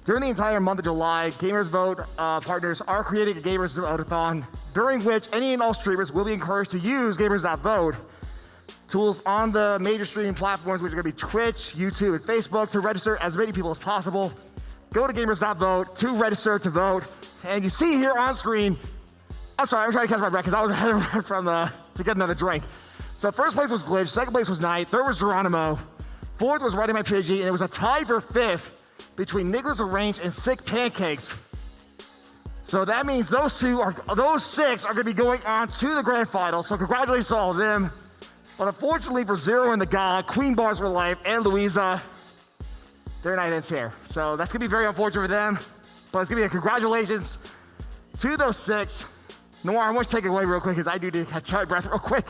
During the entire month of July, Gamers Vote partners are creating a Gamers Vote-a-thon, during which any and all streamers will be encouraged to use Gamers Vote tools on the major streaming platforms, which are going to be Twitch, YouTube, and Facebook, to register as many people as possible. Go to Gamers Vote to register to vote, and you see here on screen. I'm sorry, I'm trying to catch my breath because I was ahead from to get another drink. So first place was Glitch, second place was Knight, third was Geronimo, fourth was Riding My PG, and it was a tie for fifth between Nicholas Arrange and Sick Pancakes. So that means those six are going to be going on to the grand final. So congratulations to all of them. But unfortunately for Zero and the God, Queen Bars for Life, and Louisa, their night ends here. So that's going to be very unfortunate for them. But it's going to be a congratulations to those six. Noir, I want to take it away real quick because I do need to catch my breath real quick.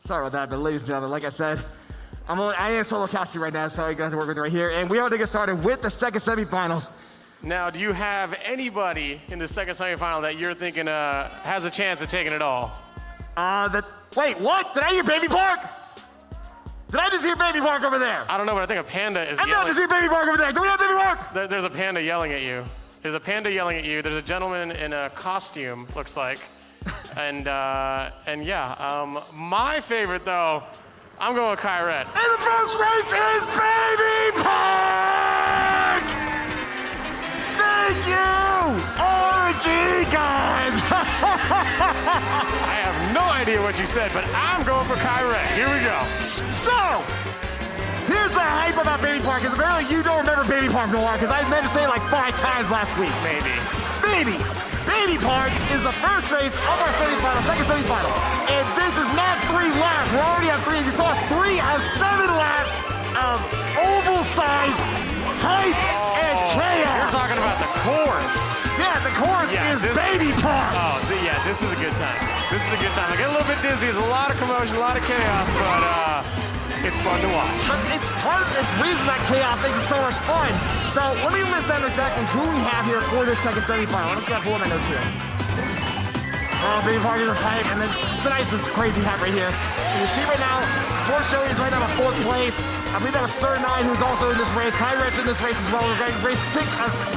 Sorry about that, but ladies and gentlemen, like I said, I am solo casting right now, so I got to work with it right here. And we are to get started with the second semifinals. Now, do you have anybody in the second semifinal that you're thinking has a chance of taking it all? Wait, what? Did I hear Baby Park? Did I just hear Baby Park over there? I don't know, but I think a panda is yelling. I just hear Baby Park over there. Do we have Baby Park? There's a panda yelling at you. There's a panda yelling at you. There's a gentleman in a costume, looks like. and yeah, my favorite though, I'm going with Kyrette. And the first race is Baby Park! Thank you, RG guys! I have no idea what you said, but I'm going for Kyrette. Here we go. So, here's the hype about Baby Park, because apparently you don't remember Baby Park, Noir, because I meant to say it like 5 times last week. Maybe. Baby Park is the first race of our semifinal, second semifinal. And this is not 3 laps. We're already at 3. You saw 3 of 7 laps of oval-sized hype and chaos. You're talking about the course. Yeah, the course is Baby Park. Oh, yeah, this is a good time. This is a good time. I get a little bit dizzy. There's a lot of commotion, a lot of chaos, but it's fun to watch. But it's part of this reason that chaos makes it so much fun. So let me list down exactly who we have here for this second semifinal. Let me get pull my notes here. Oh, Baby Park is a hype, and then tonight's a crazy hype right here. And you see right now, Sports Joey is right now in 4th place. I believe that was Sir 9 who's also in this race. Kyrette's in this race as well. We're going to race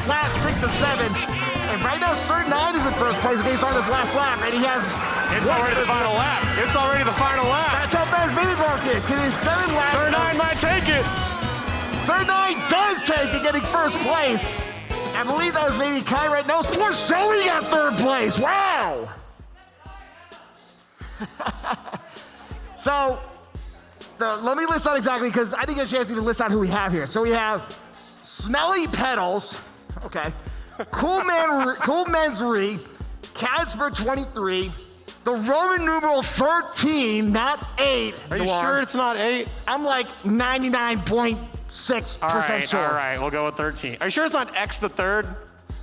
last 6 of 7. And right now, Sir 9 is in 1st place based on this last lap, and he has... It's already the final lap. It's already the final lap. That's how fast Baby Park is. Getting 7 laps. Sir 9 might take it. Sir 9 does take it, getting 1st place. I believe that was maybe Kyrette. No, Sports Joey got 3rd place. Wow. So, let me list out exactly, because I didn't get a chance to even list out who we have here. So we have Smelly Pedals, okay, Cool Mensry, Cadsper 23, the Roman numeral 13, not 8. Are you sure it's not 8? I'm like 99.6% sure. All right, we'll go with 13. Are you sure it's not X the 3rd?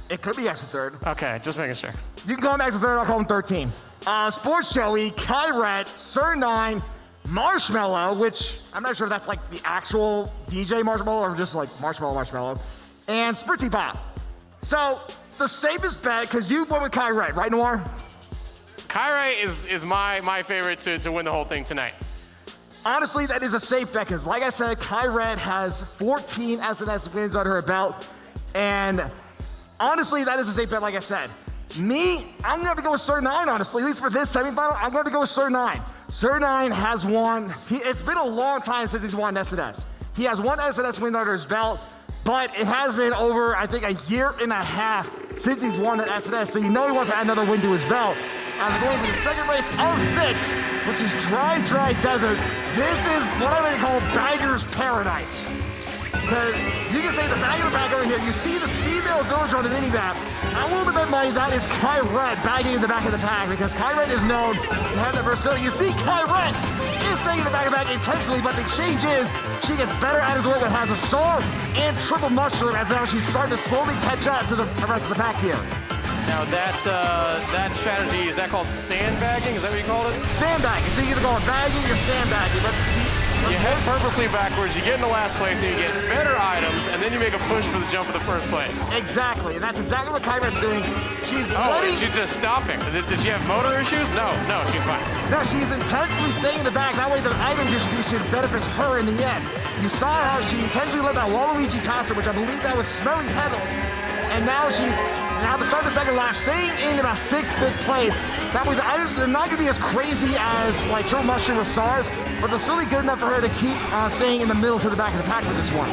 It could be X the 3rd. Okay, just making sure. You can call him X the 3rd, I'll call him 13. Sports Joey, Kyrette, Sir 9, Marshmallow, which I'm not sure if that's like the actual DJ Marshmallow or just like Marshmallow, and Spritzy Pop. So, the safest bet, because you went with Kyrette, right, Noir? Kyrette is my favorite to win the whole thing tonight. Honestly, that is a safe bet, because like I said, Kyrette has 14 SNS wins under her belt, and honestly, that is a safe bet, like I said. Me, I'm going to have to go with Sir 9, honestly. At least for this semifinal, I'm going to go with Sir 9. Sir 9 has won. It's been a long time since he's won SNS. He has one SNS win under his belt, but it has been over, I think, a year and a half since he's won an SNS, so you know he wants to add another win to his belt. I'm going for the second race of 6, which is Dry Desert. This is what I'm going to call Bagger's Paradise. Because you can say the bagger back over here, you see the female villager on the mini-map. I will bet money that is Kyrette bagging in the back of the pack, because Kyrette is known to have that versatility. You see Kyrette is staying in the back of the pack intentionally, but the exchange is she gets better at his work and has a star and triple mushroom as now she's starting to slowly catch up to the rest of the pack here. Now that strategy, is that called sandbagging? Is that what you called it? Sandbagging. So you either call it bagging or sandbagging, but You head purposely backwards, you get into last place, and you get better items, and then you make a push for the jump for the first place. Exactly, and that's exactly what Kyrat's doing. She's Oh, ready. and she's just stopping. Did she have motor issues? No, she's fine. No, she's intentionally staying in the back. That way the item distribution benefits her in the end. You saw how she intentionally let that Waluigi pass her, which I believe that was smelling petals. And now she's, now to start the second lap, staying in about 6th, 5th place. That way the items are not going to be as crazy as like Triple Mushroom or SARS, but they'll still be good enough for her to keep staying in the middle to the back of the pack for this one.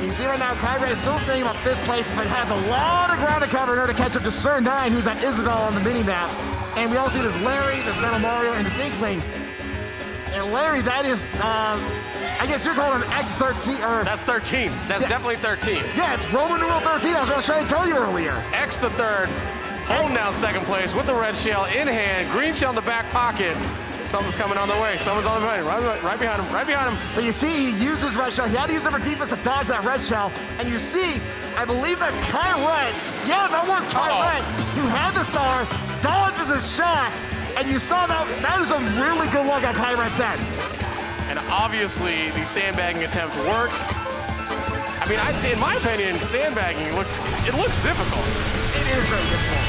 You see right now, Kyrat is still staying about 5th place, but has a lot of ground to cover in order to catch up to Sir 9, who's at Isabel on the mini-map. And we also see there's Larry, there's Metal Mario, and there's Inkling. And Larry, that is, I guess you're calling him X13, or... That's 13. That's definitely 13. Yeah, it's Roman numeral 13. I was trying to tell you earlier. X the third, holding down second place with the red shell in hand, green shell in the back pocket. Something's coming on the way. Someone's on the way. Right behind him. Right behind him. But you see, he used his red shell. He had to use it for defense to dodge that red shell. And you see, I believe that's Kyrat. Yeah, that was Kyrat who had the star, dodges his shot, and you saw that. That is a really good look at Kyrat's end. And obviously, the sandbagging attempt worked. I mean, in my opinion, sandbagging looks difficult. It is very difficult.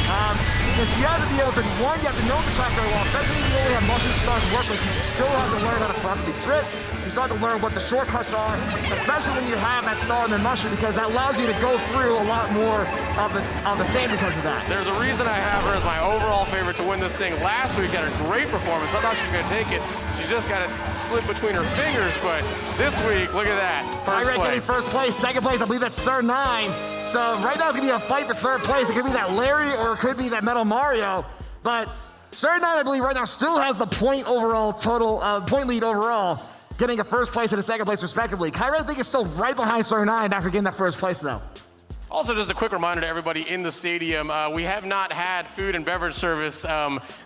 Because you have to be able to, one, you have to know the track very well, especially if you only have mushroom stars to work with. You still have to learn how to properly drift. You start to learn what the shortcuts are, especially when you have that star and then mushroom, because that allows you to go through a lot more of the sand because of that. There's a reason I have her as my overall favorite to win this thing. Last week had a great performance. I thought she was going to take it. She just got it slip between her fingers, but this week, look at that. First Kyrat getting place. first place, second place, I believe that's Sir 9. So right now it's gonna be a fight for third place. It could be that Larry or it could be that Metal Mario. But Sir 9, I believe right now still has the point overall total, point lead overall, getting a first place and a second place respectively. Kyrat, I think, is still right behind Sir 9 after getting that first place though. Also, just a quick reminder to everybody in the stadium, we have not had food and beverage service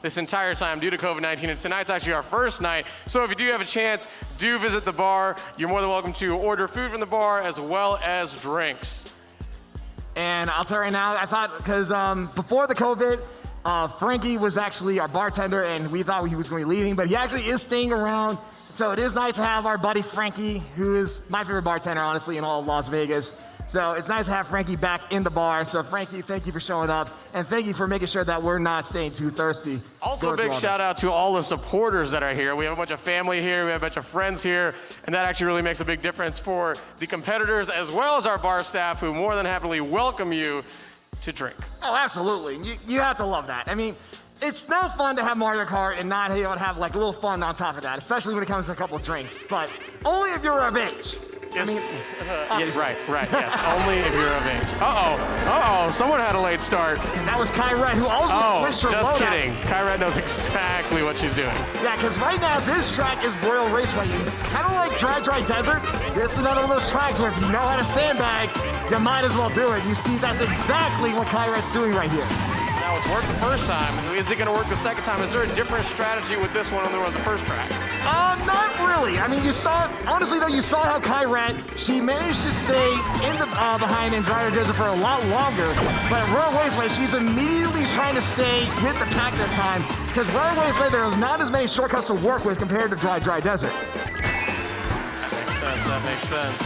this entire time due to COVID-19, and tonight's actually our first night. So if you do have a chance, do visit the bar. You're more than welcome to order food from the bar as well as drinks. And I'll tell you right now, I thought, because before the COVID, Frankie was actually our bartender, and we thought he was going to be leaving, but he actually is staying around. So it is nice to have our buddy Frankie, who is my favorite bartender, honestly, in all of Las Vegas. So it's nice to have Frankie back in the bar. So Frankie, thank you for showing up, and thank you for making sure that we're not staying too thirsty. Also, a big shout out to all the supporters that are here. We have a bunch of family here, we have a bunch of friends here, and that actually really makes a big difference for the competitors as well as our bar staff, who more than happily welcome you to drink. Oh, absolutely. You have to love that. I mean, it's no fun to have Mario Kart and not have like a little fun on top of that, especially when it comes to a couple of drinks. But only if you're of age. Yes. Yeah, right, yes. Only if you're of age. Uh-oh, someone had a late start. And that was Kyrat, who also switched her just loadout. kidding. Kyrat knows exactly what she's doing. Yeah, because right now this track is Royal Raceway. Kind of like Dry Desert. This is another one of those tracks where if you know how to sandbag, you might as well do it. You see, that's exactly what Kyrat's doing right here. Now, it's worked the first time. Is it going to work the second time? Is there a different strategy with this one than there was the first track? Not really. I mean, you saw, honestly though, you saw how Kyrat, she managed to stay in the behind in Dry Desert for a lot longer. But at Royal Raceway, she's immediately trying to stay with the pack this time. Because Royal Raceway, there are not as many shortcuts to work with compared to Dry Desert. That makes sense.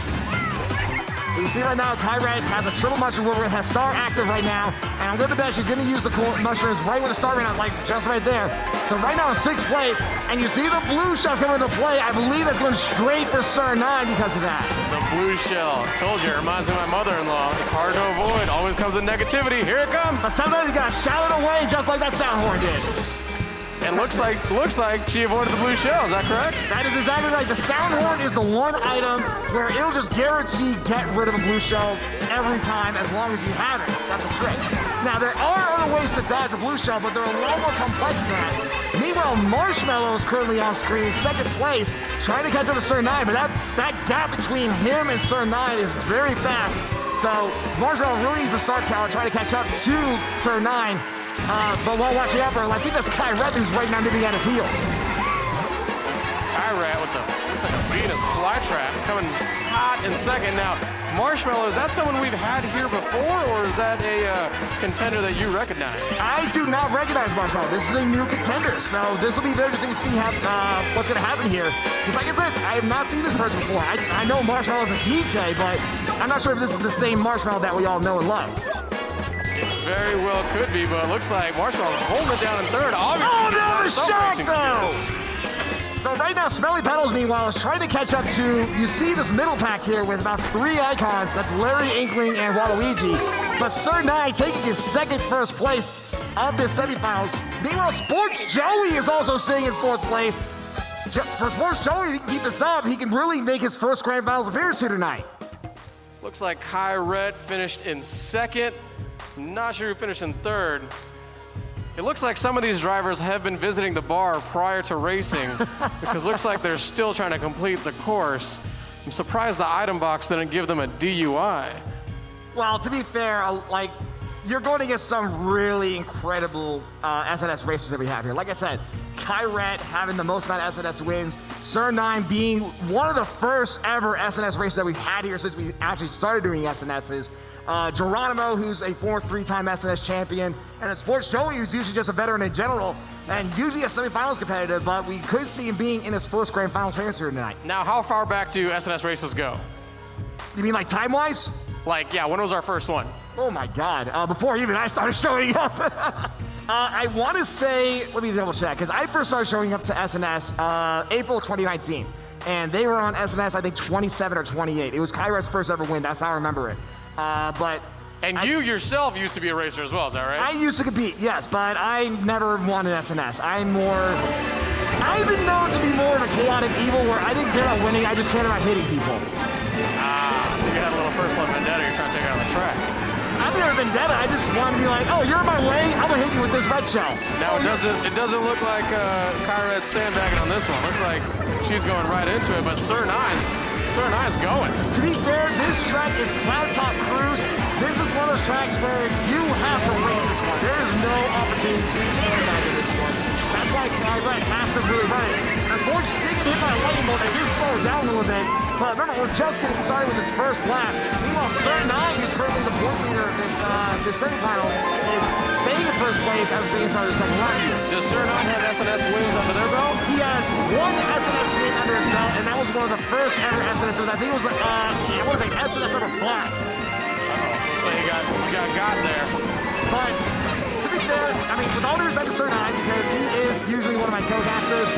You see right now, Kyrat has a triple mushroom where it has star active right now, and I'm going to bet she's going to use the mushrooms right when the star ran out, like just right there. So right now in 6th place, and you see the blue shell coming into play. I believe that's going straight for Sir 9 because of that. The blue shell. Told you, it reminds me of my mother-in-law. It's hard to avoid. Always comes with negativity. Here it comes. But sometimes you got to shout it away just like that sound horn did. And looks like she avoided the blue shell. Is that correct? That is exactly right. The sound horn is the one item where it'll just guarantee get rid of a blue shell every time as long as you have it. That's a trick. Now, there are other ways to dodge a blue shell, but they're a lot more complex than that. Meanwhile, Marshmallow is currently on screen, 2nd place, trying to catch up to Sir 9, but that gap between him and Sir 9 is very fast. So Marshmallow really needs to start counter, trying to catch up to Sir 9. But while watching out for him, I think that's Kyrat who's right now nipping at his heels. Kyrat with the looks like a Venus fly trap, coming hot in second. Now, Marshmallow, is that someone we've had here before, or is that a contender that you recognize? I do not recognize Marshmallow. This is a new contender, so this will be very interesting to see what's going to happen here. Because like I said, I have not seen this person before. I know Marshmallow is a DJ, but I'm not sure if this is the same Marshmallow that we all know and love. Very well could be, but it looks like Marshmallow's holding it down in third. Obviously, Oh, no, the some shock, racing though! skills. So right now, Smelly Pedals, meanwhile, is trying to catch up to, you see this middle pack here with about 3 icons. That's Larry, Inkling, and Waluigi. But Sir Nye taking his first place of the semifinals. Meanwhile, Sports Joey is also sitting in 4th place. For Sports Joey, if he can keep this up, he can really make his first Grand Finals appearance here tonight. Looks like Kai Rhett finished in 2nd. Not sure who finished in 3rd. It looks like some of these drivers have been visiting the bar prior to racing because it looks like they're still trying to complete the course. I'm surprised the item box didn't give them a DUI. Well, to be fair, like, you're going against some really incredible SNS racers that we have here. Like I said, Kai Rhett having the most amount of SNS wins, Sir Nine being one of the first ever SNS racers that we've had here since we actually started doing SNSs. Geronimo, who's a former 3-time SNS champion, and then Sports Joey, who's usually just a veteran in general, and usually a semifinals competitive, but we could see him being in his first Grand Finals appearance here tonight. Now, how far back do SNS races go? You mean like time-wise? Like, yeah, when was our first one? Oh my God, before even I started showing up. I want to say, let me double check, because I first started showing up to SNS April 2019, and they were on SNS, I think 27 or 28. It was Kai Rhett's first ever win, that's how I remember it. And you yourself used to be a racer as well, is that right? I used to compete, yes, but I never won an SNS. I've been known to be more of a chaotic evil where I didn't care about winning, I just cared about hitting people. So you had a little personal vendetta you're trying to take out on the track. I've never vendetta, I just want to be like, oh, you're in my way, I'm gonna hit you with this red shell. Now it doesn't look like Kyra's sandbagging on this one. Looks like she's going right into it, but Sir Nine's going. To be fair, this track is Cloud Top Cruise. This is one of those tracks where you have to race this one. There is no opportunity to sandbag in this one. That's why Kyra has to really run it. Unfortunately, they get hit by a lightning bolt. They do slow it down a little bit. But remember, we're just getting started with this first lap. Meanwhile, Sir Nine, who's currently the point leader of this semifinals, is staying in first place as we start the second lap here. Does Sir Nine have SNS wins under their belt? He has one SNS win under his belt, and that was one of the first ever SNSs. I think it was SNS number 5. So he got there. But to be fair, I mean, with all due respect to Sir Nine, because he is usually one of my co-casters,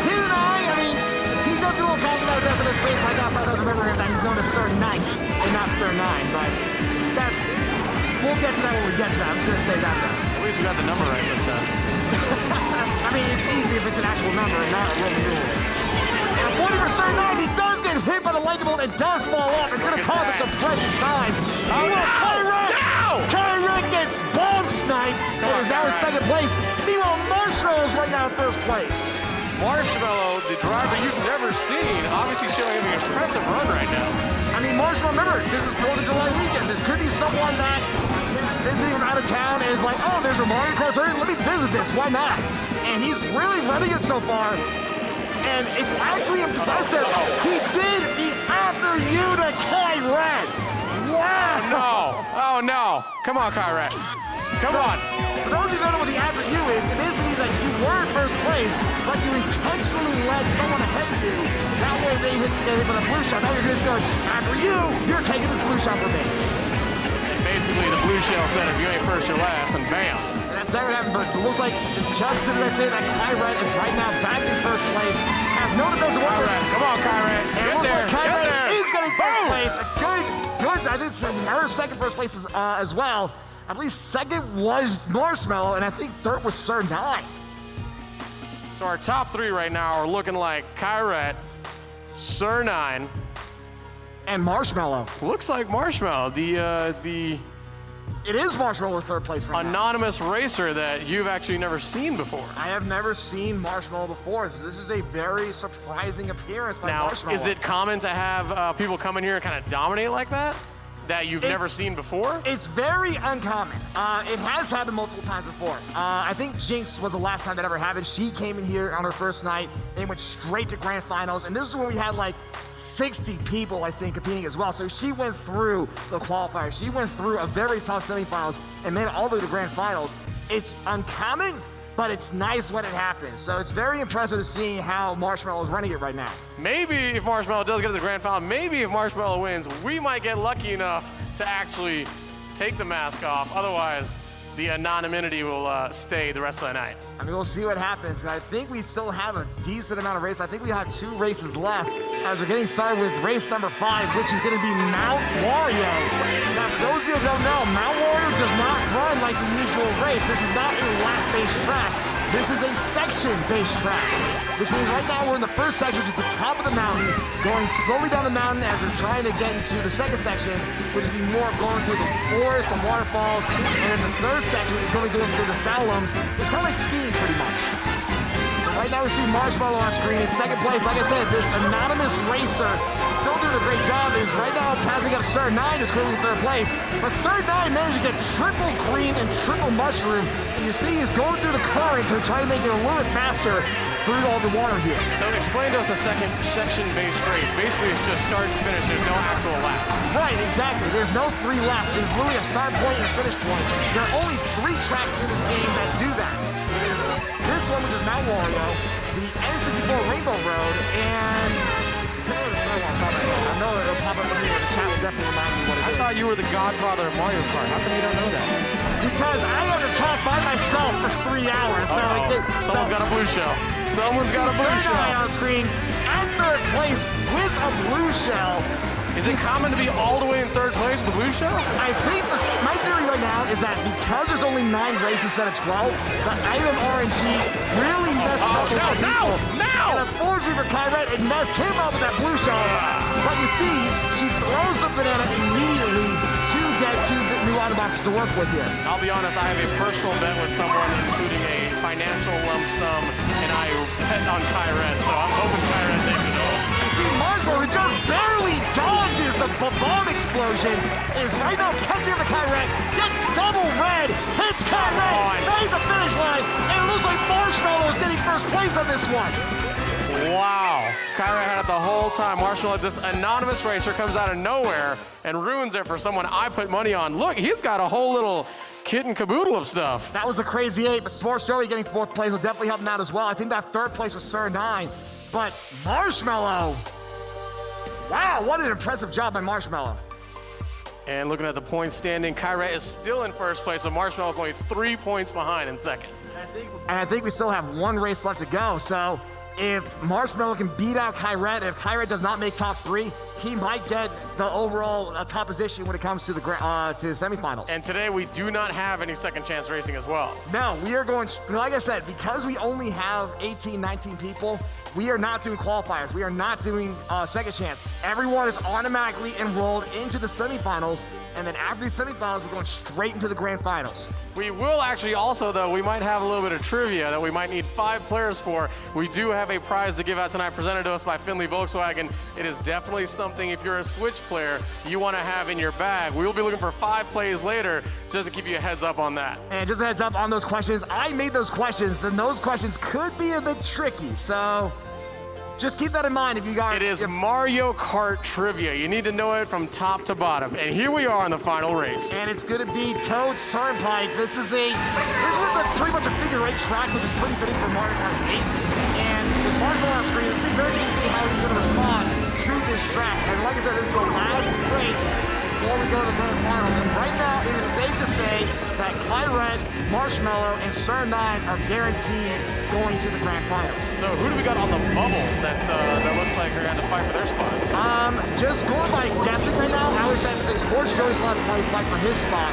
he and I mean, he does do a call about his SNS wins. I guess I don't remember him that he's known as Sir Ninth and not Sir Nine, but we'll get to that when we get to that. I'm just gonna say that though. At least we got the number right this time. I mean, it's easy if it's an actual number and not a Roman numeral. And according to Sir Nine, he does get hit by the lightning bolt and does fall off. It's going to cause us some precious time. Kyra gets bomb sniped and is now in second place. Meanwhile, Marshmallow's right now in first place. Marshmallow, the driver you've never seen, obviously showing an impressive run right now. I mean, Marshmallow, remember, this is 4th of July weekend. This could be someone that is visiting from out of town and is like, oh, there's a Mario Kart 30. Let me visit this. Why not? And he's really running it so far. And it's actually impressive. He did the after you to Kai Rhett. Wow. Oh no. Come on, Kyra. Come on. For those who don't know what the after you is, it basically means that you were in first place, but you intentionally let someone ahead of you. That way they hit with a blue shot. Now you're just going, after you're taking this blue shot from me. And basically the blue shell said if you ain't first, you're last, and bam. That's never happened, but it looks like just as I say that Kai Rhett is right now back in first place. Has no defensive weapon. Come on, Kyra. And it looks like Kai Rhett is getting first place. Good. I think her second first place as well. I believe second was Marshmallow, and I think third was Sir Nine. So our top 3 right now are looking like Kyra, Sir Nine, and Marshmallow. Looks like Marshmallow, the It is Marshmallow in third place right now. Anonymous racer that you've actually never seen before. I have never seen Marshmallow before, so this is a very surprising appearance by Now, Marshmallow. is it common to have people come in here and kind of dominate like that? That you've never seen before? It's very uncommon. It has happened multiple times before. I think Jinx was the last time that ever happened. She came in here on her first night and went straight to grand finals. And this is when we had like 60 people, I think, competing as well. So she went through the qualifiers. She went through a very tough semifinals and made it all the way to the grand finals. It's uncommon, but it's nice when it happens. So it's very impressive to see how Marshmallow is running it right now. Maybe if Marshmallow does get to the grand final, maybe if Marshmallow wins, we might get lucky enough to actually take the mask off. Otherwise, the anonymity will stay the rest of the night. I mean, we'll see what happens. I think we still have a decent amount of races. I think we have 2 races left as we're getting started with race number 5, which is going to be Mount Wario. Now, for those of you who don't know, Mount Wario does not run like the usual race. This is not a lap-based track. This is a section-based track, which means right now we're in the first section, which is the top of the mountain, going slowly down the mountain as we're trying to get into the second section, which is more going through the forest, the waterfalls, and then the third section is going through the slaloms. It's kind of like skiing pretty much. But right now we see Marshmallow on screen in second place. Like I said, this anonymous racer still doing a great job. Is right now passing up Sir 9 is currently in third place. But Sir 9 managed to get triple green and triple mushroom. And you see he's going through the current to try to make it a little bit faster through all the water here. So explain to us a second section-based race. Basically, it's just start to finish. There's no actual laps. Right, exactly. There's no 3 laps. There's literally a start point and a finish point. There are only 3 tracks in this game that do that. This one, which is Mount Wario, the N64 Rainbow Road, and I know it'll pop up here. The chat will definitely remind me what it is. I thought you were the godfather of Mario Kart. How come you don't know that? Because I have to talk by myself for 3 hours. Someone's got a blue shell. Someone's got a blue shell. On screen at third place with a blue shell. Is it common to be all the way in third place with a blue shell? I think my theory right now is that because there's only 9 races instead of 12, the item RNG really messes up with people. And unfortunately for Kyret, it messed him up with that blue shell. But you see, she throws the banana immediately to get 2 new Autobots to work with here. I'll be honest, I have a personal bet with someone, including a financial lump sum, and I bet on Kyret, so I'm hoping Kyret takes it all. You see, Marshmallow, who just barely dodges the bomb explosion, is right now kept near the Kyret, gets double red, hits Kyret, makes the finish line, and it looks like Marshmallow is getting first place on this one. Wow. Kyra had it the whole time. Marshmallow, this anonymous racer, comes out of nowhere and ruins it for someone I put money on. Look, he's got a whole little kit and caboodle of stuff. That was a crazy 8, but Sports Joey getting 4th place will definitely help him out as well. I think that 3rd place was Sir 9. But Marshmallow, wow, what an impressive job by Marshmallow. And looking at the point standing, Kyra is still in first place, so Marshmallow is only 3 points behind in second. And I think we still have 1 race left to go, so if Marshmallow can beat out Kyret, if Kyret does not make top 3, he might get the overall top position when it comes to the semifinals. And today we do not have any second chance racing as well. No, we are going, like I said, because we only have 18, 19 people, we are not doing qualifiers. We are not doing second chance. Everyone is automatically enrolled into the semifinals, and then after the semifinals, we're going straight into the grand finals. We will actually also, though, we might have a little bit of trivia that we might need 5 players for. We do have a prize to give out tonight presented to us by Findlay Volkswagen. It is definitely something, if you're a Switch player, you want to have in your bag. We will be looking for 5 plays later, just to give you a heads up on that. And just a heads up on those questions, I made those questions, and those questions could be a bit tricky, so just keep that in mind if you guys... It is Mario Kart trivia. You need to know it from top to bottom. And here we are in the final race. And it's going to be Toad's Turnpike. This is pretty much a figure 8 track, which is pretty fitting for Mario Kart 8. And with Marshmallow on screen, it's very easy to see how he's going to respond to this track. And like I said, this is the last race before we go to the grand finals. And right now, it is safe to say that Kyret, Marshmallow, and Sir 9 are guaranteed going to the grand finals. So who do we got on the bubble that looks like they're going to fight for their spot? Just going by guessing right now, I would say Sports Joey Slots probably fight for his spot.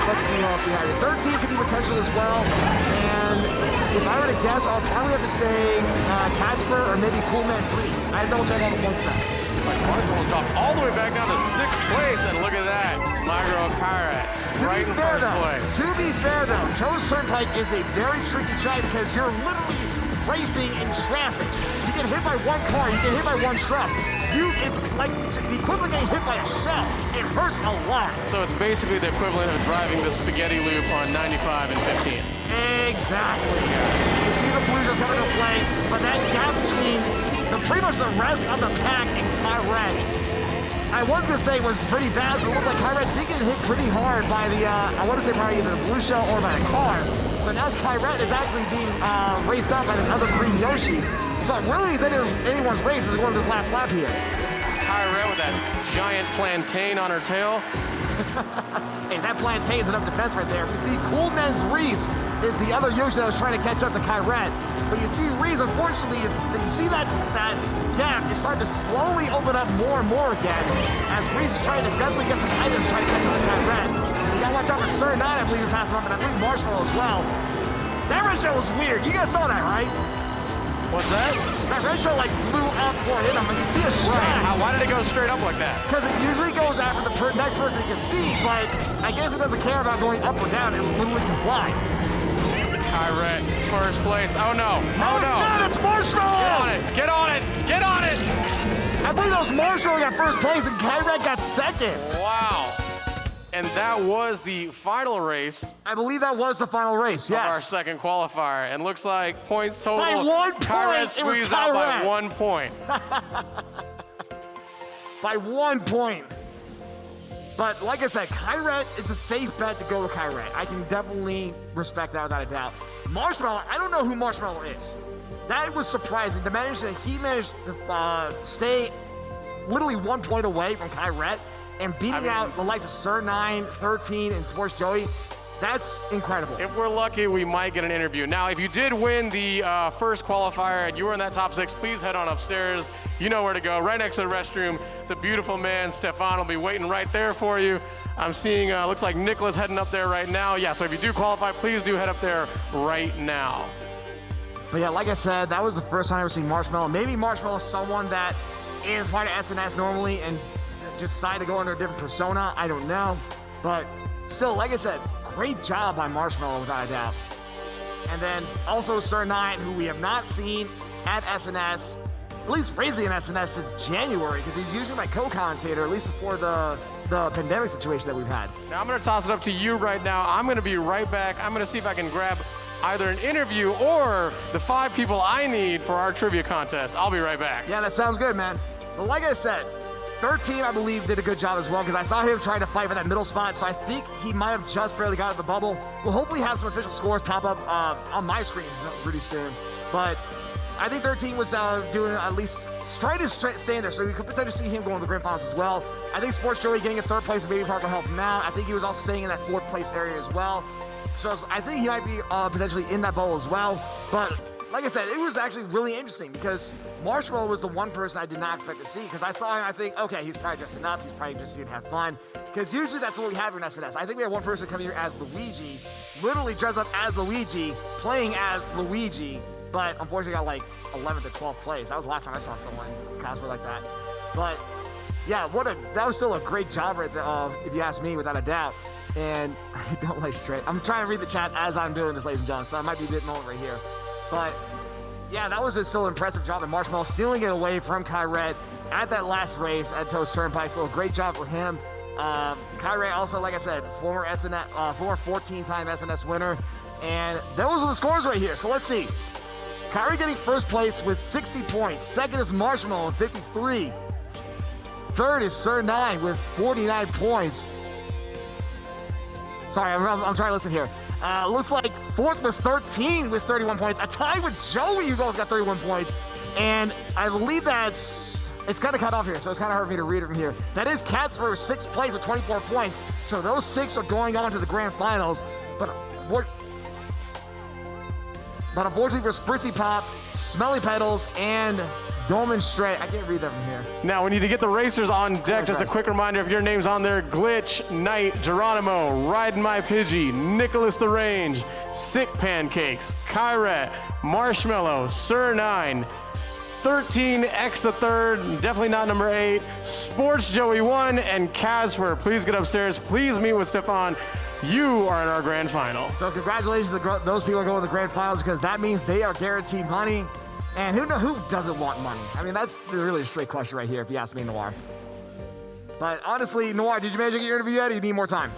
Let's see what else we have here. 13 could be potential as well. And if I were to guess, I'll probably have to say Casper or maybe Coolman 3. I double check all the points now. It's like Marshmallow dropped all the way back down to 6th place, and look at that. My girl Kyra, right in first place. To be fair though, Toad's Turnpike is a very tricky track because you're literally racing in traffic. You get hit by one car, you get hit by one truck. It's like the equivalent of getting hit by a shell. It hurts a lot. So it's basically the equivalent of driving the spaghetti loop on 95 and 15. Exactly. You see the blues are coming to play, but that gap between the pretty much the rest of the pack in Kyret, I was going to say was pretty bad, but it looks like Kyret did get hit pretty hard by the, I want to say probably either the blue shell or by the car. But now Kyret is actually being raced out by another green Yoshi. So it really is anyone's race as we're going to this last lap here. Kyret with that giant plantain on her tail. Hey, that plantain's enough defense right there. You see, Cool Men's Reese is the other Yoshi that was trying to catch up to Kyret. But you see, Reese, unfortunately, you see that gap is starting to slowly open up more and more again as Reese is trying to desperately get some items trying to catch up to Kyret. You gotta watch out for Sir Nine, I believe, passing him up, and I believe Marshmallow as well. That red shell was weird. You guys saw that, right? What's that? That red shell like blew up for him, and you see a strike. Why did it go straight up like that? Because it usually goes after the next person you can see, but I guess it doesn't care about going up or down. It literally can fly. Kyret, first place. Oh no! No, it's not. It's Marshmallow. Get on it! Get on it! Get on it! I believe it was Marshmallow got first place and Kyret got second. Wow! And that was the final race I believe that was the final race. Yes. of our second qualifier, and looks like points total. By 1 point, Kyret it was squeezed out by Kyret. 1 point. By 1 point. But like I said, Kyret is a safe bet to go with Kyret. I can definitely respect that without a doubt. Marshmallow, I don't know who Marshmallow is. That was surprising. He managed to stay literally 1 point away from Kyret and beating out the likes of Sir 9, 13, and Sports Joey. That's incredible. If we're lucky, we might get an interview. Now, if you did win the first qualifier and you were in that top 6, please head on upstairs. You know where to go. Right next to the restroom, the beautiful man, Stefan, will be waiting right there for you. I'm seeing, looks like Nicholas heading up there right now. Yeah, so if you do qualify, please do head up there right now. But yeah, like I said, that was the first time I ever seen Marshmallow. Maybe Marshmallow is someone that is part of SNS normally and just decided to go under a different persona. I don't know. But still, like I said, great job by Marshmallow without a doubt. And then also Sir 9, who we have not seen at SNS, at least raising in SNS since January, because he's usually my co-commentator, at least before the pandemic situation that we've had. Now I'm going to toss it up to you right now. I'm going to be right back. I'm going to see if I can grab either an interview or the 5 people I need for our trivia contest. I'll be right back. Yeah, that sounds good, man. But like I said, 13, I believe, did a good job as well, because I saw him trying to fight for that middle spot, so I think he might have just barely got out of the bubble. We'll hopefully have some official scores pop up on my screen pretty soon. But I think 13 was doing at least trying to stay in there, so we could potentially see him going to the grand finals as well. I think Sports Joey getting a 3rd place in Baby Park will help him out. I think he was also staying in that 4th place area as well. So I think he might be potentially in that bowl as well. But like I said, it was actually really interesting because Marshmallow was the one person I did not expect to see, because I saw him, I think, okay, he's probably dressing up, he's probably just here to have fun, because usually that's what we have in SNS. I think we had one person come here as Luigi, literally dressed up as Luigi, playing as Luigi, but unfortunately got like 11th or 12th place. That was the last time I saw someone cosplay like that. But yeah, that was still a great job right there, if you ask me, without a doubt. And I don't like straight. I'm trying to read the chat as I'm doing this, ladies and gentlemen, so that might be a bit moment right here. But yeah, that was a still impressive job, and Marshmallow stealing it away from Kyret at that last race at Toast Turnpike. So a great job for him. Kyret also, like I said, former 14-time SNS winner. And those are the scores right here. So let's see. Kyret getting 1st place with 60 points. 2nd is Marshmallow with 53. 3rd is Sir 9 with 49 points. Sorry, I'm trying to listen here. Looks like 4th was 13 with 31 points. A tie with Joey, who both got 31 points. And I believe it's kind of cut off here, so it's kind of hard for me to read it from here. That is Catsburg, 6th place with 24 points. So those 6 are going on to the grand finals. But unfortunately for Spritzy Pop, Smelly Pedals, and Dolman Stray, I can't read that from here. Now we need to get the racers on deck. Just a quick reminder, if your name's on there: Glitch, Knight, Geronimo, Riding My Pidgey, Nicholas the Range, Sick Pancakes, Kyret, Marshmallow, Sir 9, 13, X the 3rd, definitely not number 8, Sports Joey 1, and Casper. Please get upstairs. Please meet with Stefan. You are in our grand final. So congratulations to those people who are going to the grand finals, because that means they are guaranteed money. And who doesn't want money? I mean, that's really a straight question right here, if you ask me, Noir. But honestly, Noir, did you manage to get your interview yet, or do you need more time?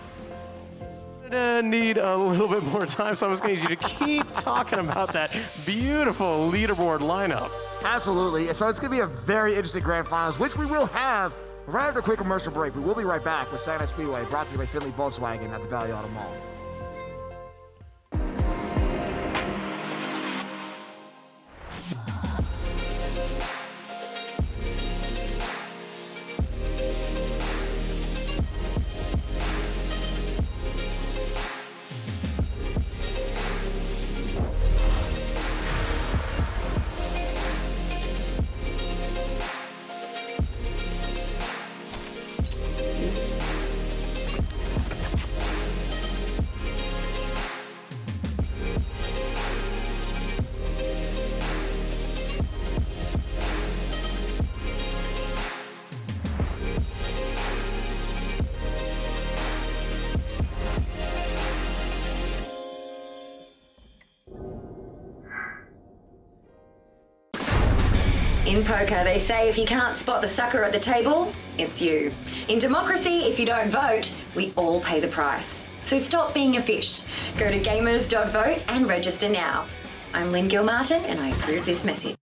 I need a little bit more time, so I'm just going to need you to keep talking about that beautiful leaderboard lineup. Absolutely. And so it's going to be a very interesting grand finals, which we will have right after a quick commercial break. We will be right back with Saturday Night Speedway, brought to you by Finley Volkswagen at the Valley Auto Mall. In poker, they say if you can't spot the sucker at the table, it's you. In democracy, if you don't vote, we all pay the price. So stop being a fish. Go to gamers.vote and register now. I'm Lynn Gilmartin and I approve this message.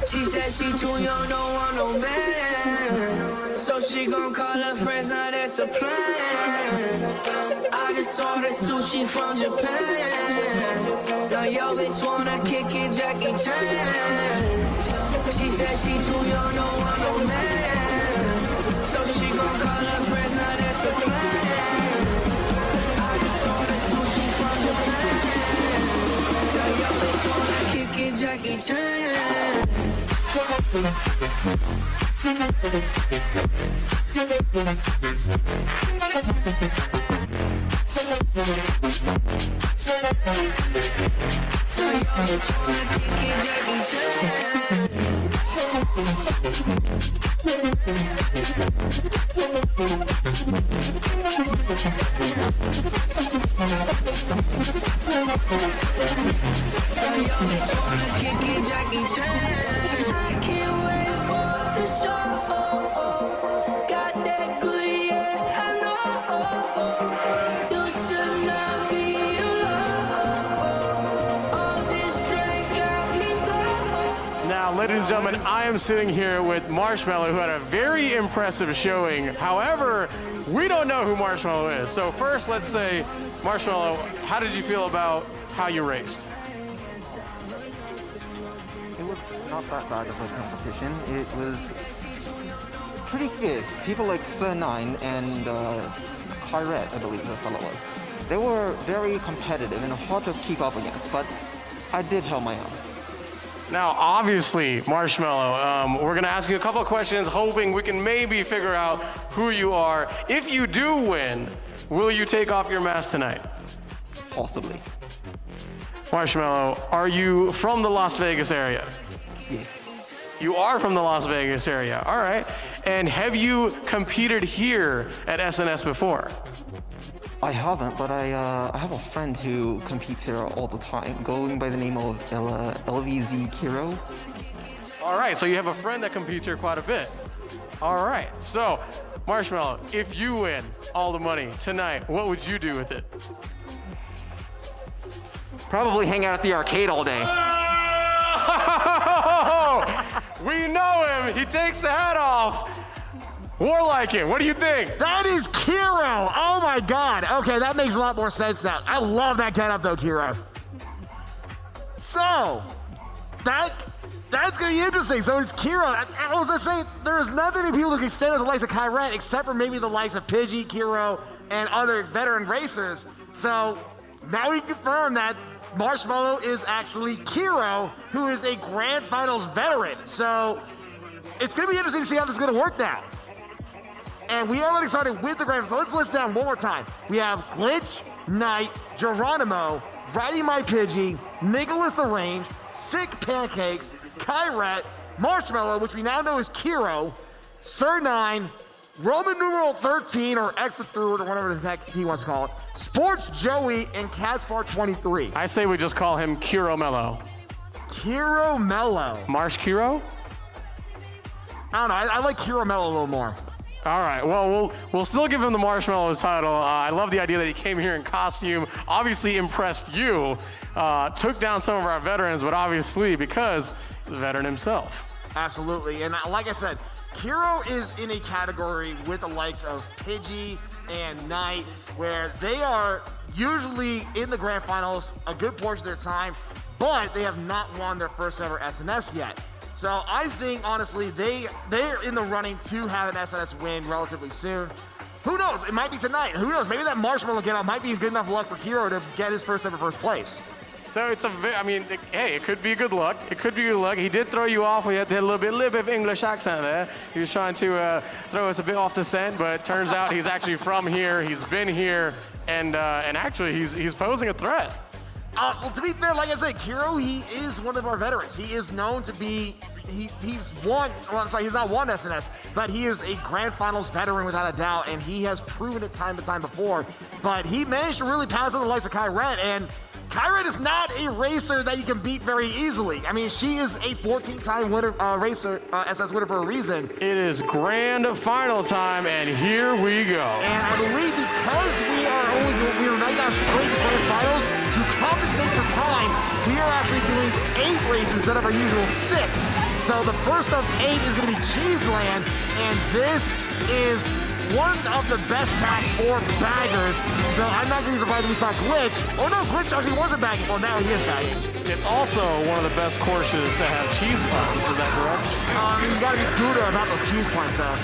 She said she too young, don't want no man. So she gon' call her friends, now that's a plan. I just ordered sushi from Japan. Now yo bitch wanna kick it, Jackie Chan. She said she too young, don't want no man. So she gon' call her friends, now that's a plan. I just ordered sushi from Japan. Now yo bitch wanna kick it, Jackie Chan. I can't wait for the show. Got that good, yeah, I know. You should not be alone. All this drink got me going. Now, ladies and gentlemen, I am sitting here with Marshmallow, who had a very impressive showing. However, we don't know who Marshmallow is. So first, let's say, Marshmallow, how did you feel about how you raced? It was not that bad of a competition. It was pretty fierce. People like Sir Nine and Kyrette, I believe the fellow was. They were very competitive and hard to keep up against, but I did hold my own. Now, obviously, Marshmallow, we're going to ask you a couple of questions, hoping we can maybe figure out who you are. If you do win, will you take off your mask tonight? Possibly. Marshmallow, are you from the Las Vegas area? Yes. You are from the Las Vegas area. All right. And have you competed here at SNS before? I haven't, but I have a friend who competes here all the time, going by the name of LVZ Kiro. All right, so you have a friend that competes here quite a bit. All right, so Marshmallow, if you win all the money tonight, what would you do with it? Probably hang out at the arcade all day. We know him. He takes the hat off. Warliken, what do you think? That is Kiro. Oh my God. Okay, that makes a lot more sense now. I love that getup though, Kiro. So, that's gonna be interesting. So it's Kiro. I was gonna say, there's not many people who can stand with the likes of Kyret, except for maybe the likes of Pidgey, Kiro, and other veteran racers. So now we confirm that Marshmallow is actually Kiro, who is a Grand Finals veteran. So it's gonna be interesting to see how this is gonna work now. And we already started with the Grand Finals. So let's list down one more time. We have Glitch, Knight, Geronimo, Riding My Pidgey, Nicholas the Range, Sick Pancakes, Kyret, Marshmallow, which we now know is Kiro, Sir 9, Roman numeral 13, or Extra Through or whatever the heck he wants to call it, Sports Joey, and Catspar 23. I say we just call him Kiro Mello. Kiro Mello. Marsh Kiro? I don't know. I like Kiro Mello a little more. All right, well, we'll still give him the Marshmallow title. I love the idea that he came here in costume, obviously impressed you, took down some of our veterans, but obviously because he's a veteran himself. Absolutely, and like I said, Kiro is in a category with the likes of Pidgey and Knight, where they are usually in the Grand Finals a good portion of their time, but they have not won their first ever SNS yet. So I think, honestly, they're in the running to have an SNS win relatively soon. Who knows? It might be tonight. Who knows? Maybe that Marshmallow get out might be good enough luck for Kiro to get his first ever first place. So it's hey, it could be good luck. It could be good luck. He did throw you off. We had a little bit of English accent there. He was trying to throw us a bit off the scent, but it turns out he's actually from here. He's been here, and actually he's posing a threat. Well, to be fair, like I said, Kiro, he is one of our veterans. He is known to be, he's won, well, I'm sorry, he's not won SNS, but he is a Grand Finals veteran without a doubt, and he has proven it time to time before. But he managed to really pass on the likes of Kyret, and Kyret is not a racer that you can beat very easily. I mean, she is a 14-time winner, racer, SS winner for a reason. It is grand final time, and here we go. And I believe because we are right now straight to Grand Finals, to compensate for time, we are actually doing 8 races instead of our usual 6. So the first of 8 is going to be Cheeseland, and this is one of the best tracks for baggers. So I'm not going to be surprised if we saw Glitch. Oh no, Glitch actually wasn't bagging. Well, now he is bagging. It's also one of the best courses to have cheese puns. Is that correct? You got to be Gouda about those cheese puns, though.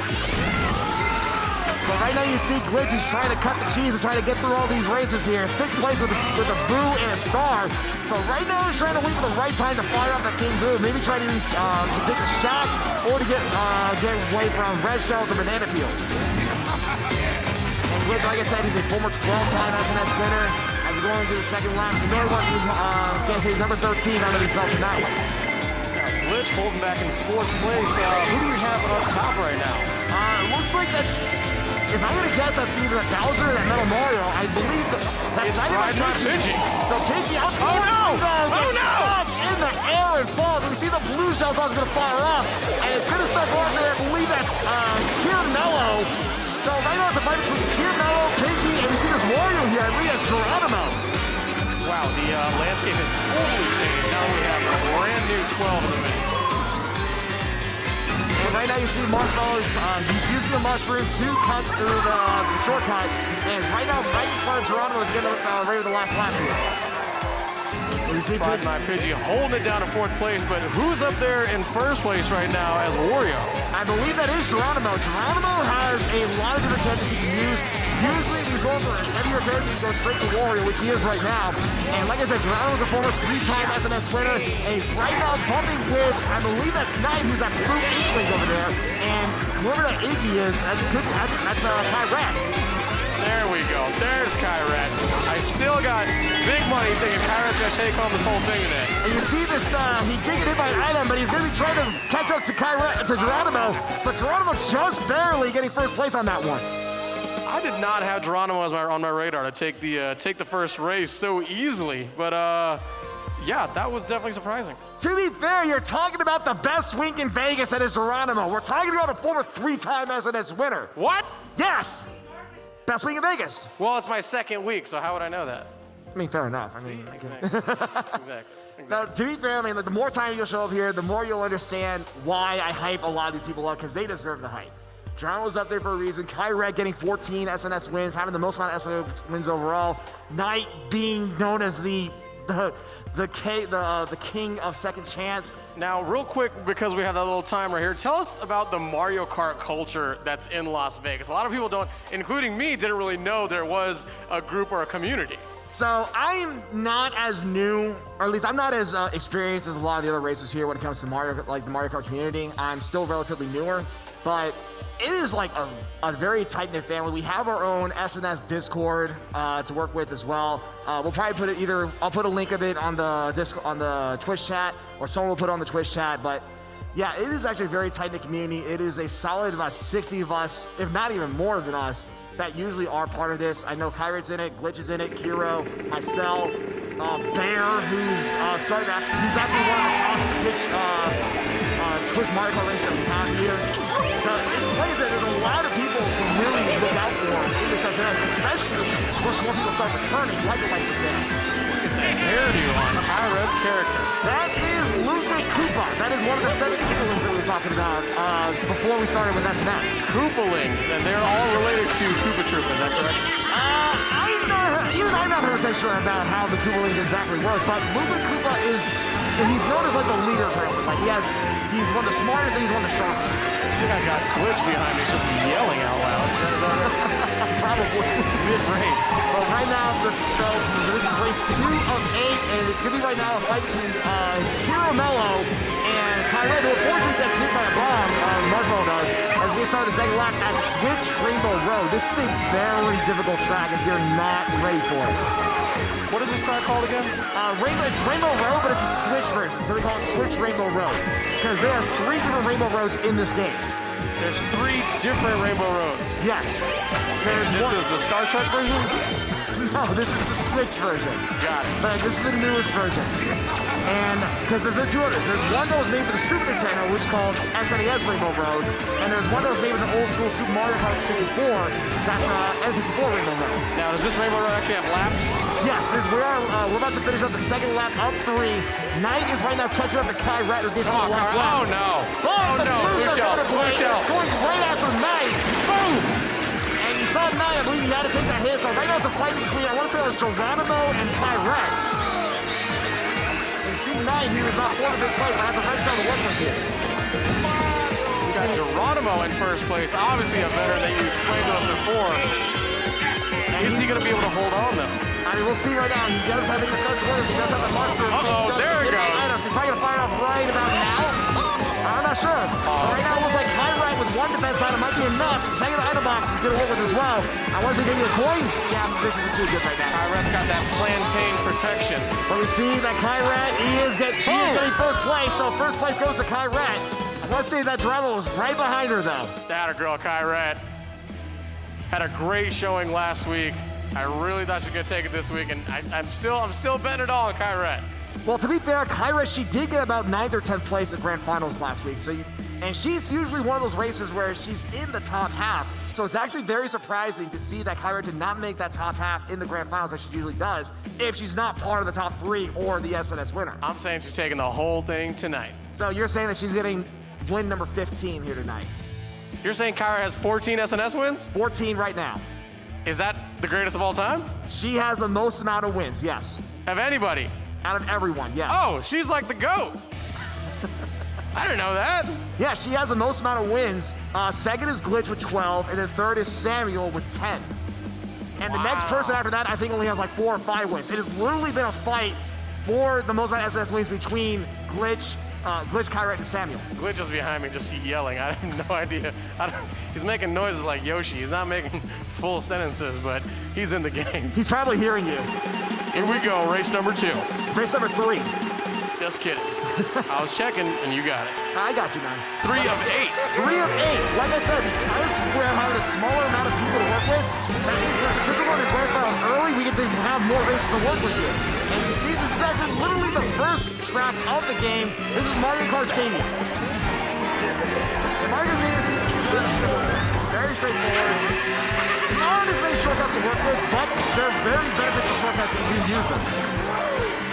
But right now you see Glitch, he's trying to cut the cheese and trying to get through all these races here. 6th place with a boo and a star. So right now he's trying to wait for the right time to fire off that King Boo. Maybe try to take a shot or to get away from Red Shells or Banana Peels. And Glitch, like I said, he's a former 12-time SNS winner. As we're going into the second lap, he really wants to get his number 13 out of his belt in that one. Glitch holding back in 4th place. Who do we have up top right now? It looks like that's... If I'm going to guess, that's either that Bowser or that Metal Mario. I believe that's not Pidgey. So Pidgey, oh no! Stopped in the air and falls. We see the blue shell is going to fire off, and it's going to start going there. I believe that's Kier Mello. So right now it's a fight between Kier Mello, Pidgey, and we see this Wario here. I believe that's Geronimo. Wow, the landscape has totally changed. Now we have a brand new 12 in the mix. And right now you see Marshmallow, he's using the mushroom to cut through the shortcut. And right now, right in front of Geronimo is getting ready for the last lap here. You see My Pidgey holding it down to 4th place, but who's up there in 1st place right now as Wario? I believe that is Geronimo. Geronimo has a lot of different gadgets he can use. Usually he's going for a heavier character, he goes straight to Warrior, which he is right now. And like I said, Geronimo's a former 3-time SNS winner, and he's right now bumping with, I believe that's Knight, who's that blue Inkling over there. And whoever that Iggy is, that's Kyrat. There we go. There's Kyrat. I still got big money thinking Kyrat's going to take home this whole thing today. And you see this, he did get hit by an item, but he's going to be trying to catch up to Geronimo. But Geronimo just barely getting first place on that one. I did not have Geronimo on my radar to take the first race so easily. But, yeah, that was definitely surprising. To be fair, you're talking about the best wink in Vegas, that is Geronimo. We're talking about a former 3-time SNS winner. What? Yes. Best week in Vegas. Well, it's my second week, so how would I know that? I mean, fair enough. I mean, Exactly. So to be fair, I mean, like, the more time you'll show up here, the more you'll understand why I hype a lot of these people up, because they deserve the hype. Geronimo's up there for a reason. Kyrat getting 14 SNS wins, having the most amount of SNS wins overall. Knight being known as the king of second chance. Now, real quick, because we have that little timer here, tell us about the Mario Kart culture that's in Las Vegas. A lot of people don't, including me, didn't really know there was a group or a community. So I'm not as new, or at least I'm not as experienced as a lot of the other races here when it comes to the Mario Kart community. I'm still relatively newer, but it is like a very tight-knit family. We have our own SNS Discord to work with as well. We'll probably put it I'll put a link of it on the Twitch chat, or someone will put it on the Twitch chat. But yeah, it is actually a very tight-knit community. It is a solid about 60 of us, if not even more than us, that usually are part of this. I know Kyrat's in it, Glitch is in it, Kiro, myself, Bear, who's actually one of the top Twitch Mario Kart races that we have here. So it's like I said, there's a lot of people to really look out for in this event, especially once more people start returning, like the event. Hairdo on Kyrat's character. That is Ludwig Koopa. That is one of the 7 Koopalings that we were talking about before we started with SNS. Koopalings, and they're all related to Koopa Troop, is that correct? I'm not 100% sure about how the Koopalings exactly work, but Ludwig Koopa he's known as like the leader apparently. Like he's one of the smartest and he's one of the strongest. I think I got Glitch behind me just yelling out loud. Probably. Mid-race. But right now, this is race 2 of 8, and it's going to be right now a fight between Hero Mello and Kyrat, who unfortunately gets hit by a bomb, Marshmallow does, as we start the second lap at Switch Rainbow Road. This is a very difficult track if you're not ready for it. What is this track called again? It's Rainbow Road, but it's a Switch version, so we call it Switch Rainbow Road. Because there are 3 different Rainbow Roads in this game. There's 3 different Rainbow Roads. Yes. This is the Star Trek version? No, this is the Switch version. Got it. But this is the newest version. And because there's 2 others. There's one that was made for the Super Nintendo, which is called SNES Rainbow Road. And there's one that was made for the old school Super Mario Kart 64. That's N64 Rainbow Road. Now, does this Rainbow Road actually have laps? Yes, we're about to finish up the second lap of 3. Knight is right now catching up to Kyrat with this last lap. Oh no! Oh no! Blue shell! Going right after Knight. Boom! And you saw Knight, I believe he had to take that hit. So right now it's a fight between, I want to say it was Geronimo and Kyrat. And you see Knight, he was not for the big place. I have to right down the work with here. We got Geronimo in first place. Obviously a veteran that you explained to us before. Is he going to be able to hold on though? I mean, we'll see right now. He does have the he does have the monster. Uh-oh, there it goes. He's probably going to fire off right about now. I'm not sure. Right now it looks like Kyrat with 1 defense item might be enough. Second item box is going to work with as well. I want to give you a coin. Yeah, this is too good right now. Kyrat's got that plantain protection. But we see that Kyrat, she is getting first place. So first place goes to Kyrat. I want to say that Geronimo was right behind her though. That a girl, Kyrat. Had a great showing last week. I really thought she was gonna take it this week, and I'm still betting it all on Kyrat. Well, to be fair, Kyrat, she did get about 9th or 10th place at Grand Finals last week. And she's usually one of those races where she's in the top half. So it's actually very surprising to see that Kyrat did not make that top half in the Grand Finals like she usually does, if she's not part of the top 3 or the SNS winner. I'm saying she's taking the whole thing tonight. So you're saying that she's getting win number 15 here tonight? You're saying Kyrat has 14 SNS wins? 14 right now. Is that the greatest of all time? She has the most amount of wins, yes. Of anybody? Out of everyone, yes. Oh, she's like the GOAT. I didn't know that. Yeah, she has the most amount of wins. Second is Glitch with 12, and then third is Samuel with 10. And the next person after that, I think, only has like 4 or 5 wins. It has literally been a fight for the most amount of SNS wins between Glitch, Kyrat, and Samuel. Glitch is behind me, just yelling. I have no idea. He's making noises like Yoshi. He's not making full sentences, but he's in the game. He's probably hearing you. Here we go, race number 2. Race number 3. Just kidding. I was checking, and you got it. I got you, man. 3 of 8. 3 of 8. Like I said, because we're having a smaller amount of people to work with, that means we're typically in grand finals early, we get to have more races to work with here. And you see, this is actually literally the first track of the game. This is Mario Kart Stadium. And Mario Kart Stadium is very straightforward. There aren't as many shortcuts to work with, but they're very beneficial shortcuts if you use them.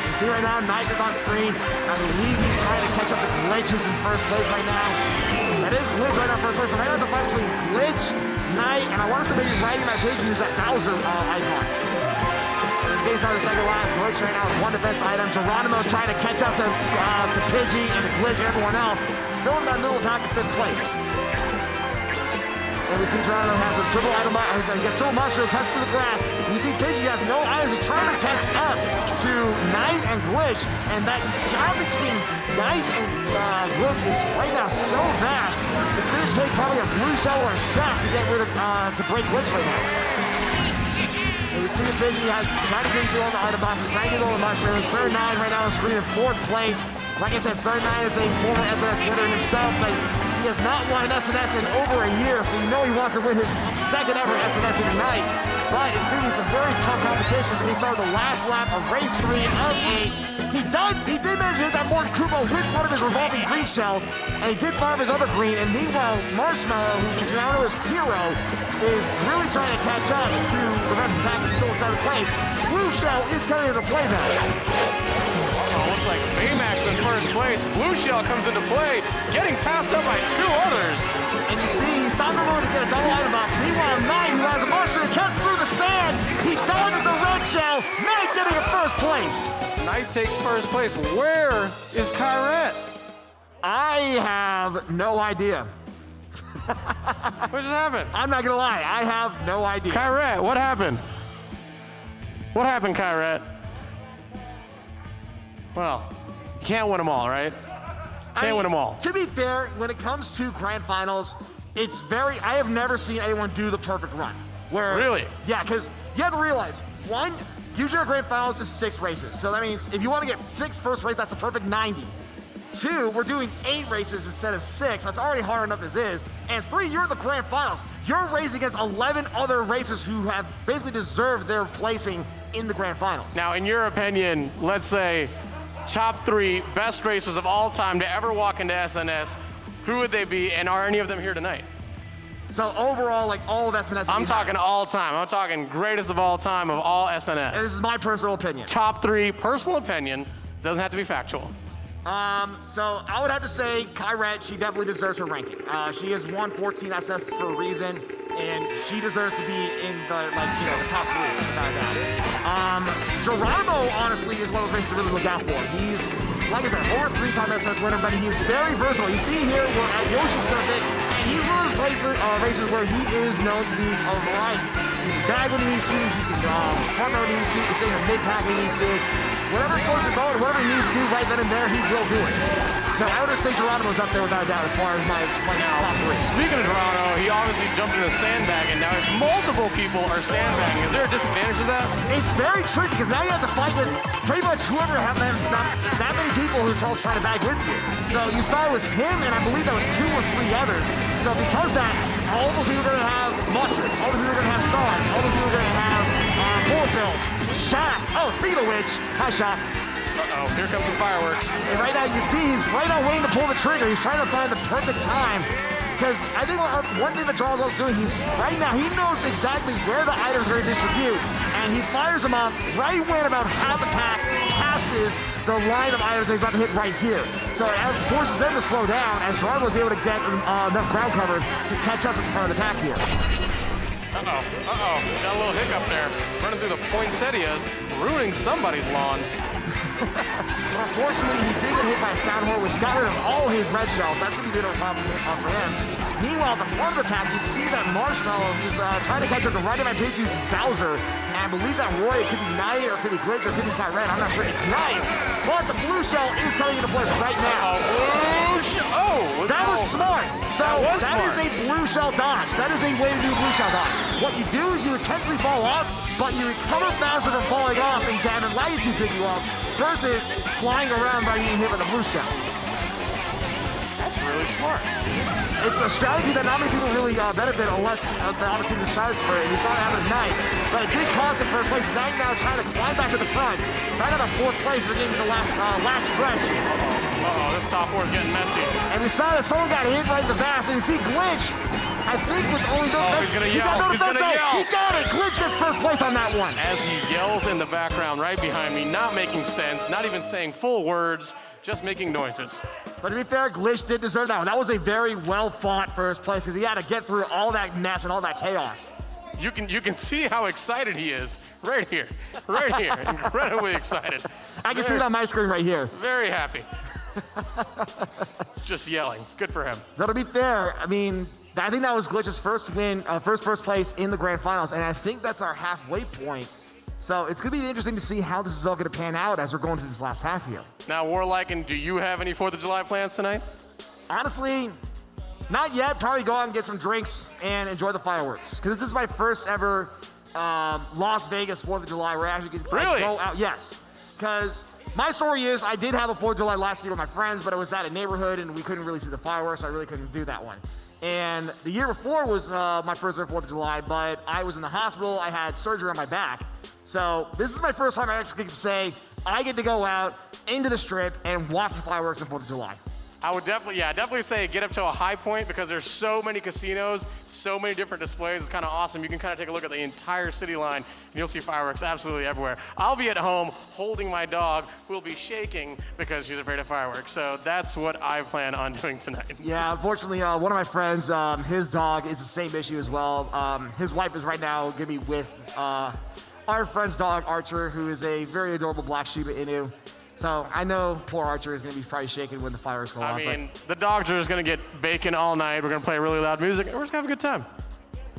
You see right now, Knight is on screen. I believe he's trying to catch up to Glitch, who's in first place right now. That is Glitch right now in first place. So right now it's a fight between Glitch, Knight, and I want to say maybe riding that page use that Bowser icon. Games on the second lap. Glitch right now with 1 defense item. Geronimo's trying to catch up to Pidgey and Glitch and everyone else. Still in that middle attack in 5th place. And we see Geronimo has a triple item, gets triple mushroom, cuts through the grass. And you see Pidgey has no items. He's trying to catch up to Knight and Glitch. And that gap between Knight and Glitch is right now so vast. It's going to take probably a blue shell or a shot to get rid of, to break Glitch right now. And we see Pidgey has trying to get through all the item boxes, trying to get all the mushrooms. Sir 9 right now on screen in 4th place. Like I said, Sir 9 is a former SNS winner himself, but he has not won an SNS in over a year, so you know he wants to win his 2nd ever SNS in a night. But it's going to be some very tough competitions. And he started the last lap of race 3 of 8. He did manage to hit that Morton Kubo with one of his revolving green shells, and he did fire his other green. And meanwhile, Marshmallow, who now known as Hero, is really trying to catch up to the rest of the pack that's still in 7th place. Blue Shell is coming into play now. Looks like Baymax in first place. Blue Shell comes into play, getting passed up by 2 others. And you see, he's stopping the road to get a double item box. Meanwhile, Knight, who has a mushroom, cuts through the sand. He dodges the red shell. Knight getting in first place. Knight takes first place. Where is Kyrat? I have no idea. What just happened? I'm not gonna lie, I have no idea. Kyrat, what happened? What happened, Kyrat? Well, you can't win them all, right? Can't win them all. To be fair, when it comes to grand finals, it's very, I have never seen anyone do the perfect run. Where, really? Yeah, because you have to realize, 1, usually our grand finals is 6 races. So that means if you want to get 6 first race, that's the perfect 90. 2, we're doing 8 races instead of 6. That's already hard enough as is. And 3, you're in the grand finals. You're racing against 11 other racers who have basically deserved their placing in the grand finals. Now, in your opinion, let's say top 3 best racers of all time to ever walk into SNS, who would they be, and are any of them here tonight? So overall, like all of SNS. I'm talking all time. I'm talking greatest of all time of all SNS. And this is my personal opinion. Top 3, personal opinion, doesn't have to be factual. So I would have to say Kyrat, she definitely deserves her ranking. She has won 14 SS for a reason, and she deserves to be in the, the top 3, without a doubt. Geronimo, honestly, is one of the things to really look out for. He's, like I said, over 3-time SS winner, but he's very versatile. You see here, we're at Yoshi Circuit, and he's one of those races where he is known to be a variety. He can bag when he needs to, he can front when he needs to, he can stay in the mid-pack when he needs to. Whatever goes to go, whatever he needs to do right then and there, he will do it. So I would just say Geronimo's up there without a doubt as far as my top 3. Speaking of Geronimo, he obviously jumped in the sandbagging. Now, if multiple people are sandbagging, is there a disadvantage to that? It's very tricky because now you have to fight with pretty much whoever have that many people who are trying to bag with you. So you saw it was him, and I believe that was 2 or 3 others. So because of that, all those people are going to have mushrooms, all those people are going to have stars, all those people are going to have bullet bills. Shaq. Oh, speaking of which, hi Shaq. Uh-oh, here comes some fireworks. And right now you see he's right now waiting to pull the trigger. He's trying to find the perfect time. Because I think one thing that Charles is doing, right now he knows exactly where the items are going to distribute. And he fires them up right when about half the pack passes the line of items that he's about to hit right here. So it forces them to slow down as Charles was able to get enough ground cover to catch up in front of the pack here. Got a little hiccup there. Running through the poinsettias, ruining somebody's lawn. Unfortunately, he did get hit by a sound horn, which got rid of all his red shells. That's what he did on top for him. Meanwhile, at the front of the pack, you see that Marshmallow who's trying to catch up. The right of my page uses Bowser, and I believe that Roy, it could be Knight, or it could be Glitch, or it could be Kyren. I'm not sure. It's Knight, but the blue shell is coming into play right now. That was smart. So that is a blue shell dodge. That is a way to do blue shell dodge. What you do is you intentionally fall off, but you recover faster from falling off and damage allows you to pick you up versus flying around by being hit with a blue shell. That's really smart. It's a strategy that not many people really benefit unless the opportunity shines for it. You saw it happen at Knight, but it did cost it first place. Knight now trying to climb back to the front. Right on the fourth place, we're getting to the last stretch. This top four is getting messy. And we saw that someone got hit right in the vast, and you see Glitch, I think with only no he's gonna yell. He's gonna yell. He got it. Glitch gets first place on that one. As he yells in the background right behind me, not making sense, not even saying full words, just making noises. But to be fair, Glitch did deserve that one. That was a very well fought first place because he had to get through all that mess and all that chaos. You can see how excited he is right here, incredibly excited. I can see it on my screen right here. Very happy. Just yelling. Good for him. Now, to be fair, I mean, I think that was Glitch's first win, first place in the grand finals, and I think that's our halfway point. So it's going to be interesting to see how this is all going to pan out as we're going through this last half here. Now, Warliken, do you have any 4th of July plans tonight? Honestly, not yet. Probably go out and get some drinks and enjoy the fireworks. Because this is my first ever Las Vegas 4th of July where I actually get to go out. Yes. Because my story is I did have a 4th of July last year with my friends, but it was at a neighborhood and we couldn't really see the fireworks. So I really couldn't do that one. And the year before was my first ever 4th of July, but I was in the hospital. I had surgery on my back. So this is my first time I actually get to say I get to go out into the strip and watch the fireworks on 4th of July. I would definitely say get up to a high point because there's so many casinos, so many different displays. It's kind of awesome. You can kind of take a look at the entire city line and you'll see fireworks absolutely everywhere. I'll be at home holding my dog who will be shaking because she's afraid of fireworks. So that's what I plan on doing tonight. Yeah, unfortunately, one of my friends, his dog is the same issue as well. His wife is right now going to be with our friend's dog, Archer, who is a very adorable black Shiba Inu. So I know poor Archer is going to be probably shaking when the fireworks go off. I mean, the dogs are just going to get bacon all night. We're going to play really loud music, and we're just going to have a good time.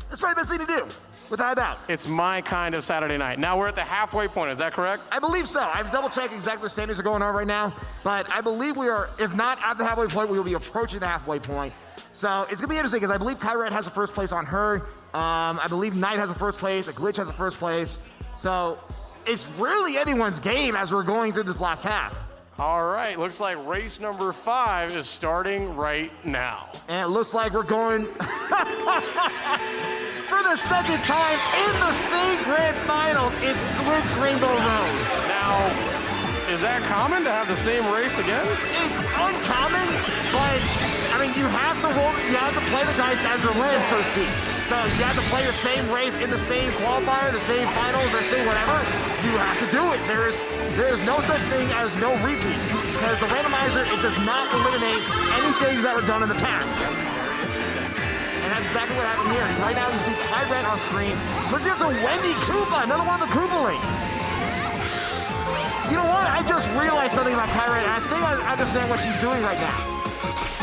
That's probably the best thing to do, without a doubt. It's my kind of Saturday night. Now we're at the halfway point. Is that correct? I believe so. I've double-checked exactly the standings are going on right now, but I believe we are, if not at the halfway point, we will be approaching the halfway point. So it's going to be interesting because I believe Kyrat has the first place on her. I believe Knight has the first place. A Glitch has the first place. So it's really anyone's game as we're going through this last half. All right, looks like race number 5 is starting right now. And it looks like we're going for the second time in the same grand finals. It's Switch Rainbow Road. Now, is that common to have the same race again? It's uncommon, but I mean, you have to play the dice as your land, so to speak. So you have to play the same race in the same qualifier, the same finals, or same whatever. You have to do it. There is no such thing as no repeat because the randomizer, it does not eliminate any things that were done in the past. And that's exactly what happened here. Right now you see Kyrat on screen. Switching up to Wendy Koopa, another one of the Koopalings. You know what? I just realized something about Kyrat, and I think I understand what she's doing right now.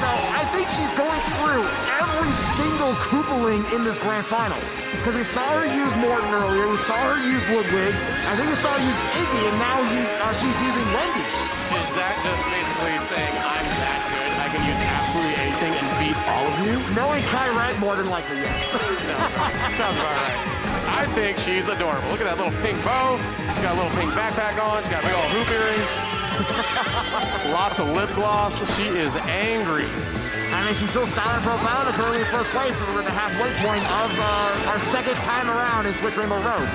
So I think she's going through every single Koopaling in this grand finals. Because we saw her use Morton earlier, we saw her use Woodwig, I think we saw her use Iggy, and now she's using Wendy. Is that just basically saying I'm that good, I can use absolutely anything and beat all of you? Knowing Kyrat, more than likely, yes. Sounds about right. I think she's adorable. Look at that little pink bow. She's got a little pink backpack on. She's got big old hoop earrings. Lots of lip gloss. She is angry. I mean, she's still styling profile and currently in first place. We're at the halfway point of our second time around in Switch Rainbow Road.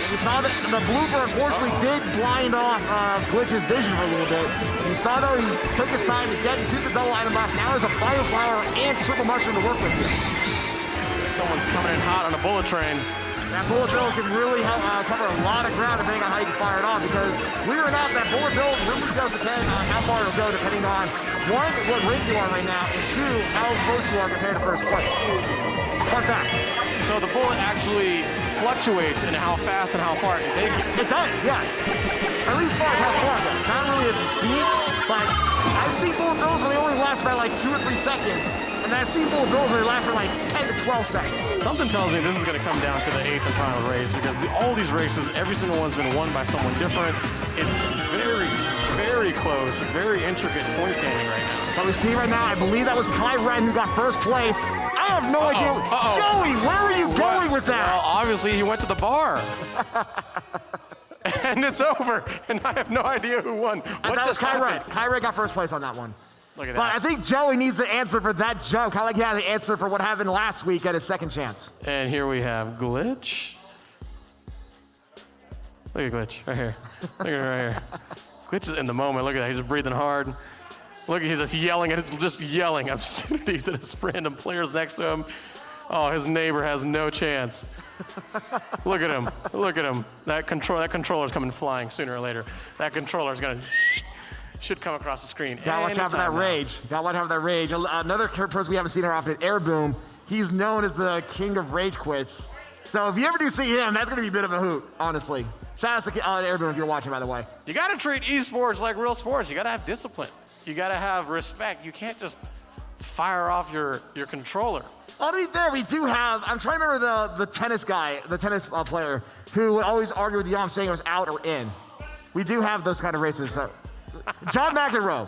You saw that the blooper unfortunately did blind off Glitch's vision for a little bit. You saw though he took his time to get into the double item box. Now there's a fire flower and triple mushroom to work with here. Someone's coming in hot on a bullet train. That bullet bill can really help cover a lot of ground depending on how you can fire it off because believe it or not, that bullet bill really does depend on how far it'll go depending on one, what rank you are right now, and two, how close you are compared to first place. Fun fact. So the bullet actually fluctuates in how fast and how far it can take you. It does, yes. At least as far as how far it goes. Not really as speed, but I've seen bullet bills where they only last about like 2 or 3 seconds. And And that Sea Full of Girls only lasts for like 10 to 12 seconds. Something tells me this is going to come down to the 8th and final race because all these races, every single one's been won by someone different. It's very, very close, very intricate point standing right now. So we see right now, I believe that was Kai Ren who got first place. I have no idea. Joey, where were you going with that? Well, obviously he went to the bar. And it's over, and I have no idea who won. And that was Kai Ren. Kai Ren got first place on that one. Look at But that. I think Joey needs the answer for that joke. I like he had the answer for what happened last week at his second chance. And here we have Glitch. Look at Glitch right here. Look at her right here. Glitch is in the moment. Look at that. He's just breathing hard. Look, he's just yelling obscenities at his random players next to him. Oh, his neighbor has no chance. Look at him. Look at him. That controller's coming flying sooner or later. That controller's gonna should come across the screen. Gotta watch out for that rage. Gotta watch out for that rage. Another person we haven't seen her often, Air Boom. He's known as the king of rage quits. So if you ever do see him, that's gonna be a bit of a hoot, honestly. Shout out to Air Boom if you're watching, by the way. You gotta treat esports like real sports. You gotta have discipline. You gotta have respect. You can't just fire off your controller. Well, to be fair, we do have, I'm trying to remember the tennis guy, the tennis player, who would always argue with Yom saying it was out or in. We do have those kind of races. So. John McEnroe.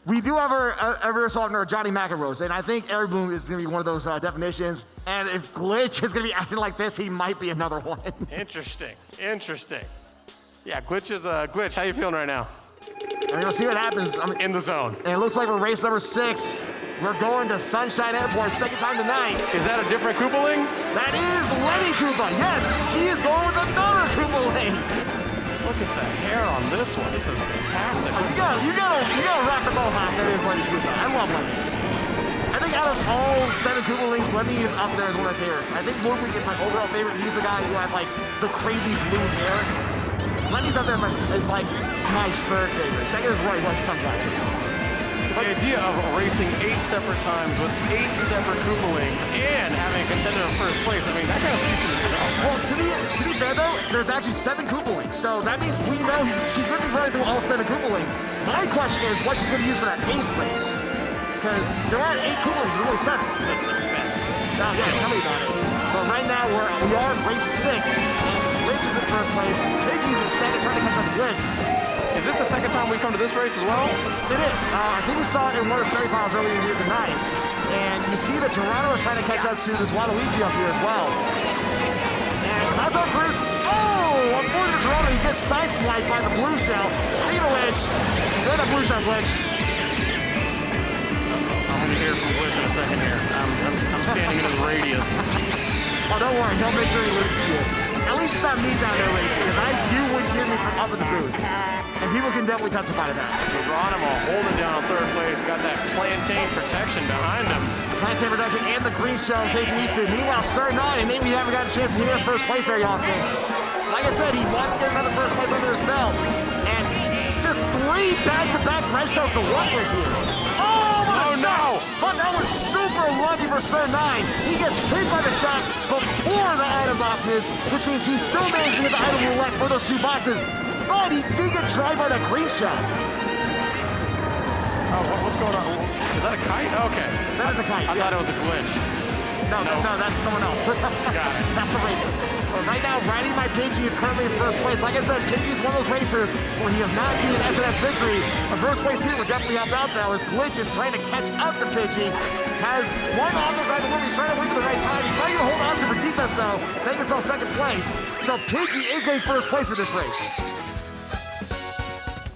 We do have our softener, Johnny McEnroe, and I think Air Boom is going to be one of those definitions. And if Glitch is going to be acting like this, he might be another one. Interesting. Yeah, Glitch is Glitch. How you feeling right now? And we'll see what happens. I'm in the zone. And it looks like we're race number 6. We're going to Sunshine Airport, second time tonight. Is that a different Koopaling? That is Lenny Koopa. Yes, she is going with another Koopaling. Look at the hair on this one. This is fantastic. You gotta rock the mohawk. That is Lenny Koopa. I love Lenny. I think out of all 7 Koopalings, Lenny is up there as one of my favorites. I think Ludwig is my overall favorite. He's the guy who had like the crazy blue hair. Lenny's up there as like my third favorite. Second is Roy, like sunglasses. The idea of racing 8 separate times with 8 separate Koopalings and having a contender in first place, I mean, that kind of speaks to itself. Well, to be fair though, there's actually 7 Koopalings, so that means we know she's going to be running through all 7 Koopalings. My question is what she's going to use for that 8th race. Because there aren't 8 Koopalings, there's only 7. The suspense. Yeah, tell me about it. So right now we are in race 6. Glitch is in first place. Pidgey's in second, trying to catch up Glitch. Is this the second time we come to this race as well? It is. I think we saw it in one of the semifinals earlier here tonight. And you see that Toronto is trying to catch up to this Waluigi up here as well. And that's on Cruz. Oh! Unfortunately, Toronto, he gets sideswiped by the blue shell. Speaking of which, there's a blue shell Glitch. I'm going to hear from Glitch in a second here. I'm standing in his radius. Oh, don't worry. He'll make sure he loses to you. At least it's not me down there racing, because you would hear me from up in the booth. And people can definitely testify to that. Geronimo holding down on third place, got that plantain protection behind him. Plantain protection and the green shell in case he needs to. Meanwhile, Sir 9, and maybe we haven't got a chance to hear first place very often. Like I said, he wants to get another first place under his belt. And just 3 back-to-back red shells to work with here. Oh no! But that was super lucky for Sir 9. He gets hit by the shot before the item boxes, which means he still managed to get the item roulette for those 2 boxes. But he did get tried by that green shot. Oh, what's going on? Is that a kite? Okay. That is a kite. I thought it was a glitch. No, that's someone else. Got it. That's the racer. But right now, Riding My Pidgey is currently in first place. Like I said, Pidgey is one of those racers where he has not seen an SNS victory. The first place here would definitely help out now as Glitch is trying to catch up to Pidgey. Has one off the right move. He's trying to win for the right time. He's trying to hold on to the defense though. Make himself second place. So Pidgey is getting first place for this race.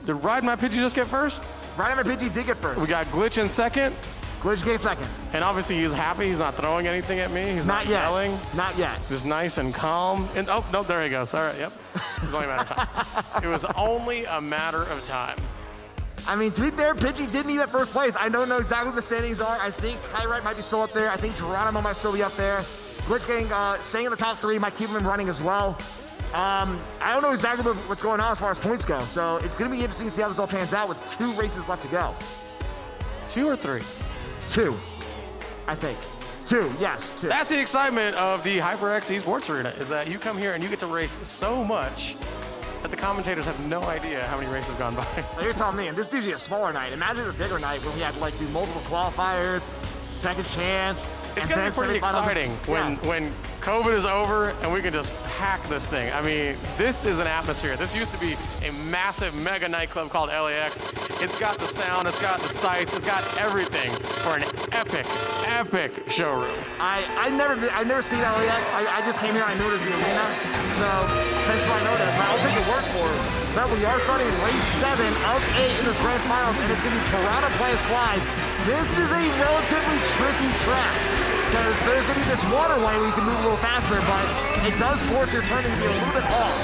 Did Ride My Pidgey just get first? Riding My Pidgey did get first. We got Glitch in second. Glitch gets second. And obviously he's happy. He's not throwing anything at me. He's not yelling. Not yet. Just nice and calm. And oh, no, there he goes. All right, yep. It was only a matter of time. It was only a matter of time. I mean, to be fair, Pidgey did need that first place. I don't know exactly what the standings are. I think Kyrite might be still up there. I think Geronimo might still be up there. Glitch staying in the top 3 might keep him running as well. I don't know exactly what's going on as far as points go. So it's going to be interesting to see how this all pans out with 2 races left to go. 2 or 3? 2, I think. 2, yes, 2. That's the excitement of the HyperX Esports Arena, is that you come here and you get to race so much that the commentators have no idea how many races have gone by. Now you're telling me, and this is usually a smaller night. Imagine a bigger night when we had to like do multiple qualifiers, second chance. It's gonna be pretty exciting when COVID is over and we can just pack this thing. I mean, this is an atmosphere. This used to be a massive mega nightclub called LAX. It's got the sound, it's got the sights, it's got everything for an epic showroom. I've never seen LAX. I just came here. I knew it was the arena, so that's why I know that. But I'll take your word for it. But we are starting race 7 of 8 in this grand finals, and it's going to be Piranha Playa Slide. This is a relatively tricky track because there's going to be this waterway where you can move a little faster, but it does force your turning to be a little bit off.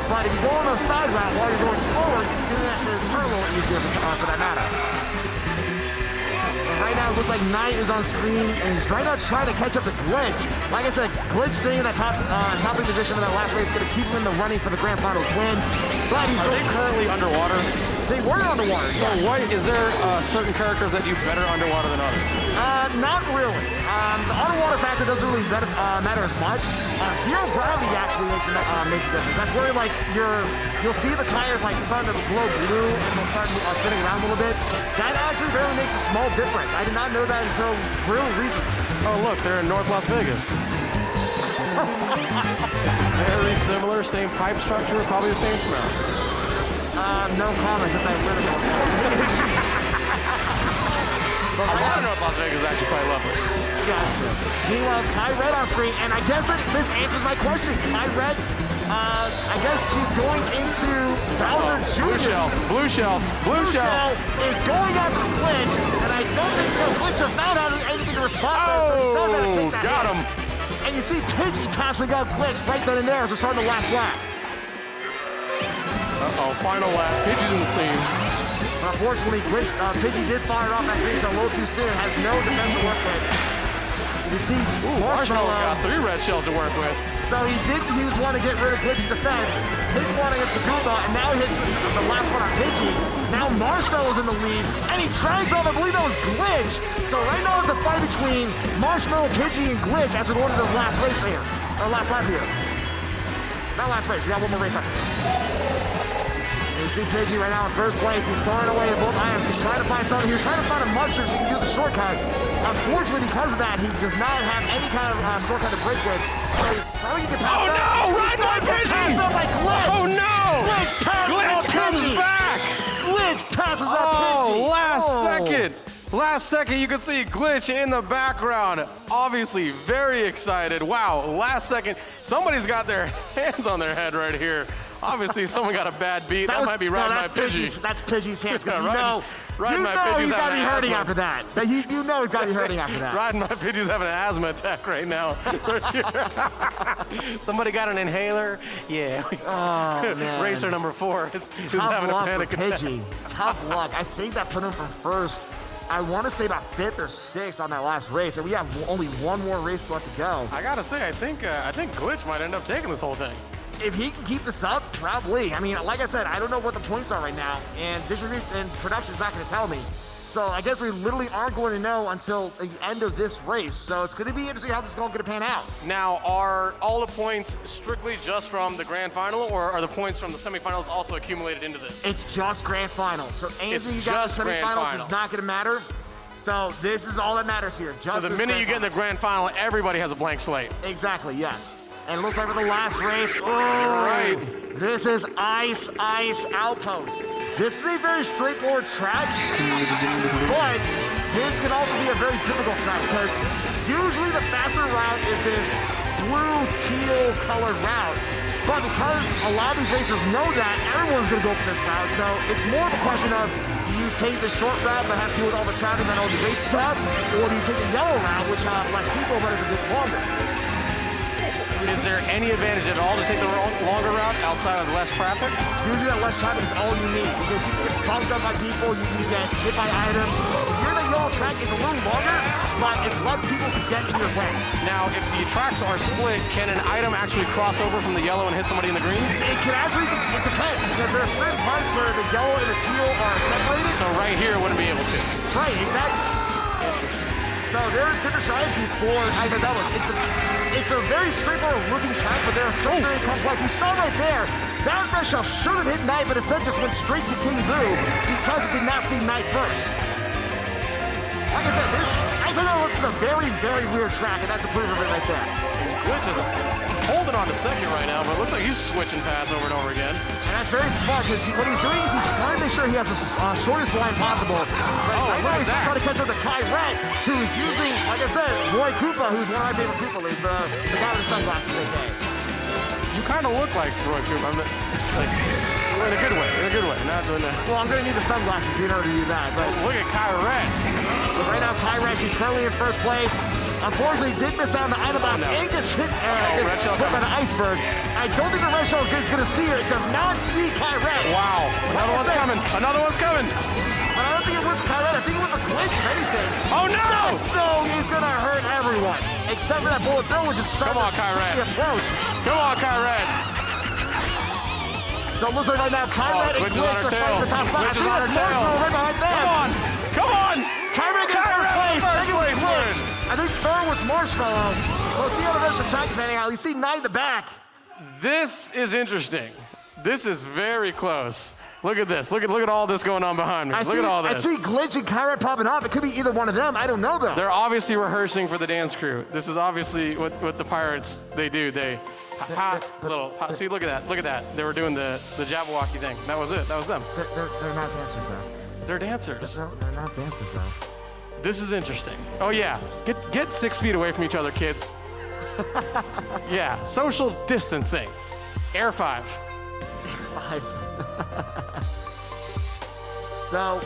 But if you go on the side route while you're going slower, you can actually turn a little easier for that matter. And right now, it looks like Knight is on screen, and he's right now trying to catch up to Glitch. Like I said, Glitch staying in that top position in that last race is going to keep him in the running for the grand finals win. But he's Are they currently underwater? They were underwater. So what, is there certain characters that do better underwater than others? Not really. The underwater factor doesn't really matter as much. Zero gravity actually makes a difference. That's where like you'll see the tires like starting to glow blue and they'll start spinning around a little bit. That actually really makes a small difference. I did not know that until really recently. Oh look, they're in North Las Vegas. It's very similar, same pipe structure, probably the same smell. No comments if I live in North Las Vegas. A lot of North Las Vegas is actually quite lovely. Gotcha. Meanwhile, Kai Red on screen, and I guess this answers my question. Kai Red, I guess she's going into Bowser Jr. Blue shell is going after Glitch, and I don't think Glitch does not have anything to respond to, so he does have to take that got hit. him. And you see Pidgey passing out Glitch right then and there as we're starting the last lap. Final lap. Pidgey's in the scene. Unfortunately, Pidgey did fire off that green shell a little too soon, has no defense to work with. You see, Marshmallow's got 3 red shells to work with. So he did use one to get rid of Glitch's defense, hit one against the Goomba, and now he hits the last one on Pidgey. Now Marshmallow's in the lead, and he drags off, I believe that was Glitch. So right now it's a fight between Marshmallow, Pidgey, and Glitch as we go into the last race here, or last lap here. Not last race, we got one more race after this. You see Pidgey right now in first place. He's throwing away at both items. He's trying to find something. He was trying to find a mushroom so he can do the shortcut. Unfortunately, because of that, he does not have any kind of shortcut to break with. So he probably can pass Oh no! Right by Pidgey! Oh no! Glitch comes back! Glitch passes up Pidgey! Oh, last second, you can see Glitch in the background. Obviously, very excited. Wow, last second. Somebody's got their hands on their head right here. Obviously, someone got a bad beat. That might be riding my Pidgey. That's Pidgey's hands. Yeah, you know he's got to be hurting after that. You know he's got to be hurting after that. Riding my Pidgey's having an asthma attack right now. Somebody got an inhaler? Yeah. Oh, man. Racer number 4 is having a panic attack. Tough luck. I think that put him from first. I want to say about 5th or 6th on that last race, and we have only one more race left to go. I gotta say, I think Glitch might end up taking this whole thing. If he can keep this up, probably. I mean, like I said, I don't know what the points are right now, and distribution and production's not going to tell me. So I guess we literally aren't going to know until the end of this race. So it's going to be interesting how this is going to pan out. Now, are all the points strictly just from the grand final, or are the points from the semifinals also accumulated into this? It's just grand final. So anything you got in the semifinals is not going to matter. So this is all that matters here. So the minute you get in the grand final, everybody has a blank slate. Exactly, yes. And it looks like for the last race, this is Ice Outpost. This is a very straightforward track, but this can also be a very difficult track because usually the faster route is this blue teal colored route. But because a lot of these racers know that, everyone's going to go for this route. So it's more of a question of, do you take the short route that has to do with all the traffic that all the races have, or do you take the yellow route, which has less people but is a bit longer? Is there any advantage at all to take the longer route outside of less traffic? Usually that less traffic is all you need because you can get bumped up by people, you can get hit by items. If you're in the yellow track, it's a little longer, but it's less people to get in your way. Now, if the tracks are split, can an item actually cross over from the yellow and hit somebody in the green? It can actually, it depends because there are certain parts where the yellow and the teal are separated. So right here, wouldn't be able to. Right, exactly. So there are different strategies for Ice Outpost. It's a very straightforward looking track, but they are so very complex. You saw right there, That red shell should have hit Knight, but instead just went straight to King Boo because it did not see Knight first. Like I said, this is a very, very weird track, and that's a proof of it right there. Glitch is holding on to second right now, but it looks like he's switching paths over and over again. And that's very smart, because what he's doing is he's trying to make sure he has the shortest line possible. But right now he's trying to catch up to Kai Ret, who is using, like I said, Roy Koopa, who's one of my favorite Koopa leads, the guy with the sunglasses they say. You kind of look like Roy Koopa. Like, in a good way, not doing that. Well, I'm going to need the sunglasses in order to do that. But look at Kai Ret. But right now, Kai Ret, she's currently in first place. Unfortunately, did miss out on the item box and gets hit by the iceberg. I don't think the red shell is going to see her. It does not see Kai Ret. Wow. Another one's coming. Another one's coming. But I don't think it went for Kai Ret. I think it went for Glitch, if anything. Oh, no! No, he's going to hurt everyone. Except for that Bullet Bill, which is starting to approach. Come on, Kai Ret. So it looks like right now, Kai Ret and Glitch are fighting the top spot. Glitch is on her tail. Right behind them. Come on! Kai Ret gets first place. Second place Glitch. I think third was Marshmallow. We'll see how the rest of the track is panning out. You see Knight in the back. This is interesting. This is very close. Look at this. Look at all this going on behind me. Look at all this. I see Glitch and Kai Ret popping up. It could be either one of them. I don't know though. They're obviously rehearsing for the dance crew. This is obviously what the Pirates they do. See, look at that. Look at that. They were doing the Jabberwocky thing. That was it. That was them. They're not dancers though. They're dancers. They're not dancers though. This is interesting. Oh yeah, get 6 feet away from each other, kids. Yeah, social distancing. Air 5. So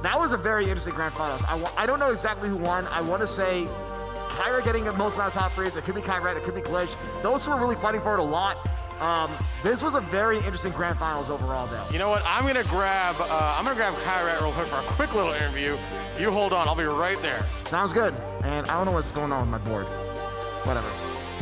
that was a very interesting grand finals. I don't know exactly who won. I want to say Kai Ret getting the most amount of top threes. It could be Kai Ret. It could be Glitch. Those two were really fighting for it a lot. This was a very interesting grand finals overall, though. You know what? I'm gonna grab Kai Ret real quick for a quick little interview. You hold on. I'll be right there. Sounds good. And I don't know what's going on with my board. Whatever.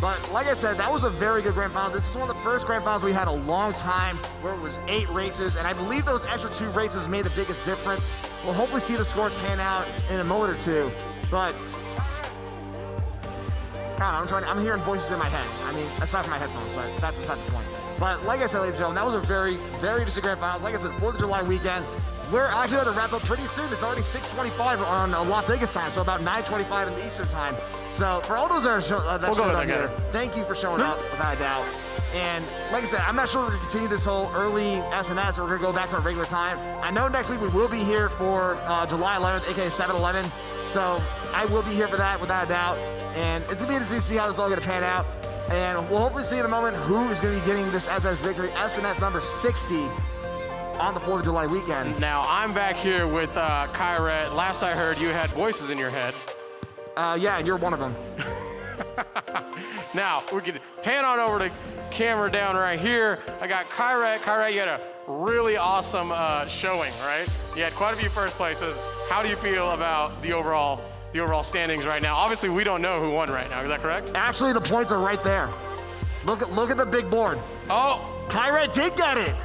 But like I said, that was a very good grand final. This is one of the first grand finals we had a long time where it was 8 races, and I believe those extra 2 races made the biggest difference. We'll hopefully see the scores pan out in a moment or two. But I'm hearing voices in my head. I mean, aside from my headphones, but that's beside the point. But like I said, ladies and gentlemen, that was a very, very interesting grand finals. Like I said, 4th of July weekend. We're actually going to wrap up pretty soon. It's already 6:25 on Las Vegas time, so about 9:25 in the Eastern time. So for all those that showed up here, thank you for showing up, without a doubt. And like I said, I'm not sure we're going to continue this whole early SNS or we're going to go back to our regular time. I know next week we will be here for July 11th, aka 7-11. So I will be here for that, without a doubt. And it's going to be interesting to see how this is all going to pan out. And we'll hopefully see in a moment who is going to be getting this SNS victory, SNS number 60. On the 4th of July weekend. Now, I'm back here with Kai Ret. Last I heard, you had voices in your head. Yeah, and you're one of them. Now, we can pan on over to camera down right here. I got Kai Ret. Kai Ret, you had a really awesome showing, right? You had quite a few first places. How do you feel about the overall standings right now? Obviously, we don't know who won right now. Is that correct? Actually, the points are right there. Look at the big board. Oh, Kai Ret did get it.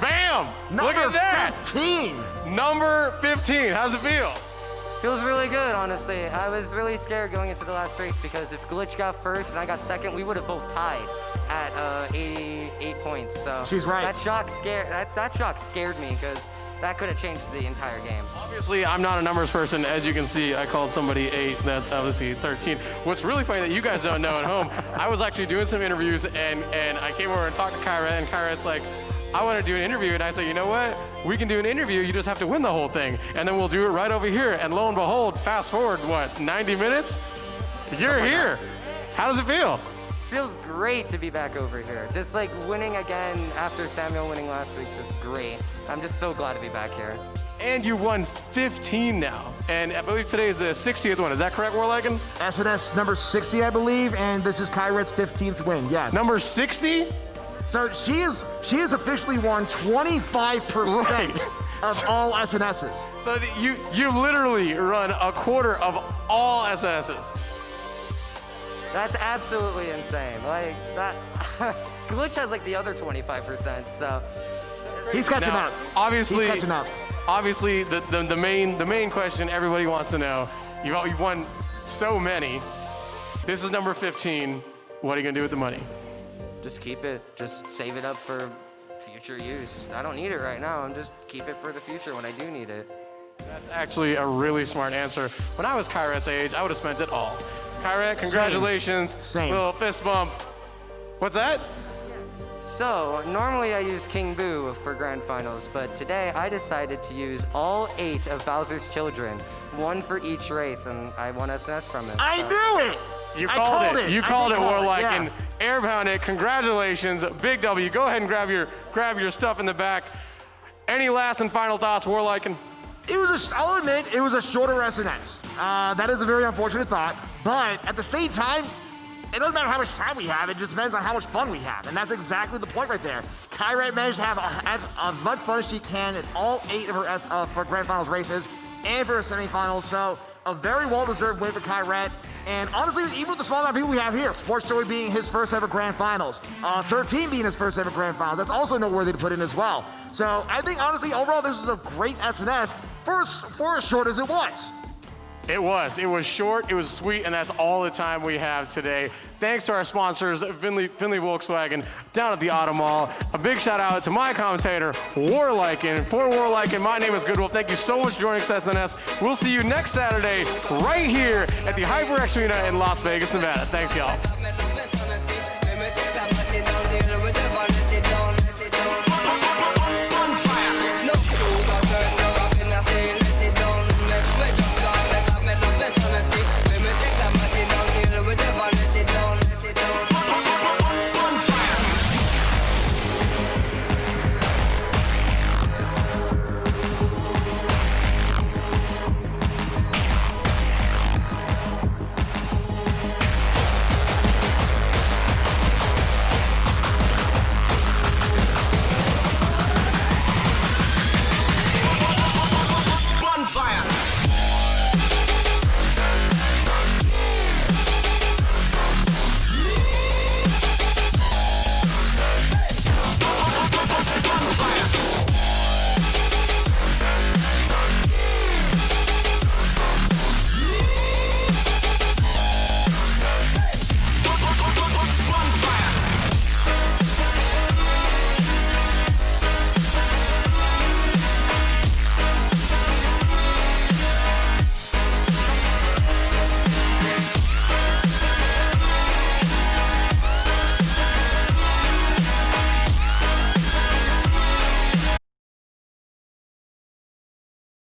Bam! Look at that! 15! Number 15. How's it feel? Feels really good, honestly. I was really scared going into the last race because if Glitch got first and I got second, we would have both tied at 88 points. So she's right. That shock scared me because that could have changed the entire game. Obviously, I'm not a numbers person. As you can see, I called somebody 8, that's obviously 13. What's really funny that you guys don't know at home, I was actually doing some interviews and I came over and talked to Kai Ret, and Kai Ret's like, I want to do an interview, and I said, you know what? We can do an interview, you just have to win the whole thing, and then we'll do it right over here. And lo and behold, fast forward, 90 minutes? You're here. How does it feel? Feels great to be back over here. Just like winning again after Samuel winning last week is great. I'm just so glad to be back here. And you won 15 now, and I believe today is the 60th one. Is that correct, Warlagan? SNS number 60, I believe, and this is Kai Ret's 15th win, yes. Number 60? So she has officially won 25% of all SNSs. So you literally run a quarter of all SNSs. That's absolutely insane. Like that, Glitch has like the other 25%. So he's catching up. Obviously, he's catching up. Obviously, the main question everybody wants to know: you've won so many. This is number 15. What are you gonna do with the money? just keep it, just save it up for future use. I don't need it right now. I'm just keep it for the future when I do need it. That's actually a really smart answer. When I was Kyrat's age, I would have spent it all. Kyrat, congratulations. Same. Little fist bump. What's that? So, normally I use King Boo for grand finals, but today I decided to use all 8 of Bowser's children, 1 for each race, and I won SNS from it. I knew it! You I called it. You I called did it, call Warlike, yeah. and airbound it. Congratulations, big W. Go ahead and grab your stuff in the back. Any last and final thoughts, Warlike? I'll admit, it was a shorter SNS. That is a very unfortunate thought, but at the same time, it doesn't matter how much time we have, it just depends on how much fun we have, and that's exactly the point right there. Kyrat managed to have as much fun as she can in all 8 of her for grand finals races and for her semifinals, so a very well-deserved win for Kyrat. And honestly, even with the small amount of people we have here, Sports Joey being his first ever grand finals, 13 being his first ever grand finals, that's also noteworthy to put in as well. So I think honestly, overall, this was a great SNS for as short as it was. It was short, it was sweet, and that's all the time we have today. Thanks to our sponsors, Finley Volkswagen, down at the Auto Mall. A big shout out to my commentator, Warliken. For Warliken, my name is Goodwolf. Thank you so much for joining us at SNS. We'll see you next Saturday right here at the HyperX Arena in Las Vegas, Nevada. Thanks, y'all.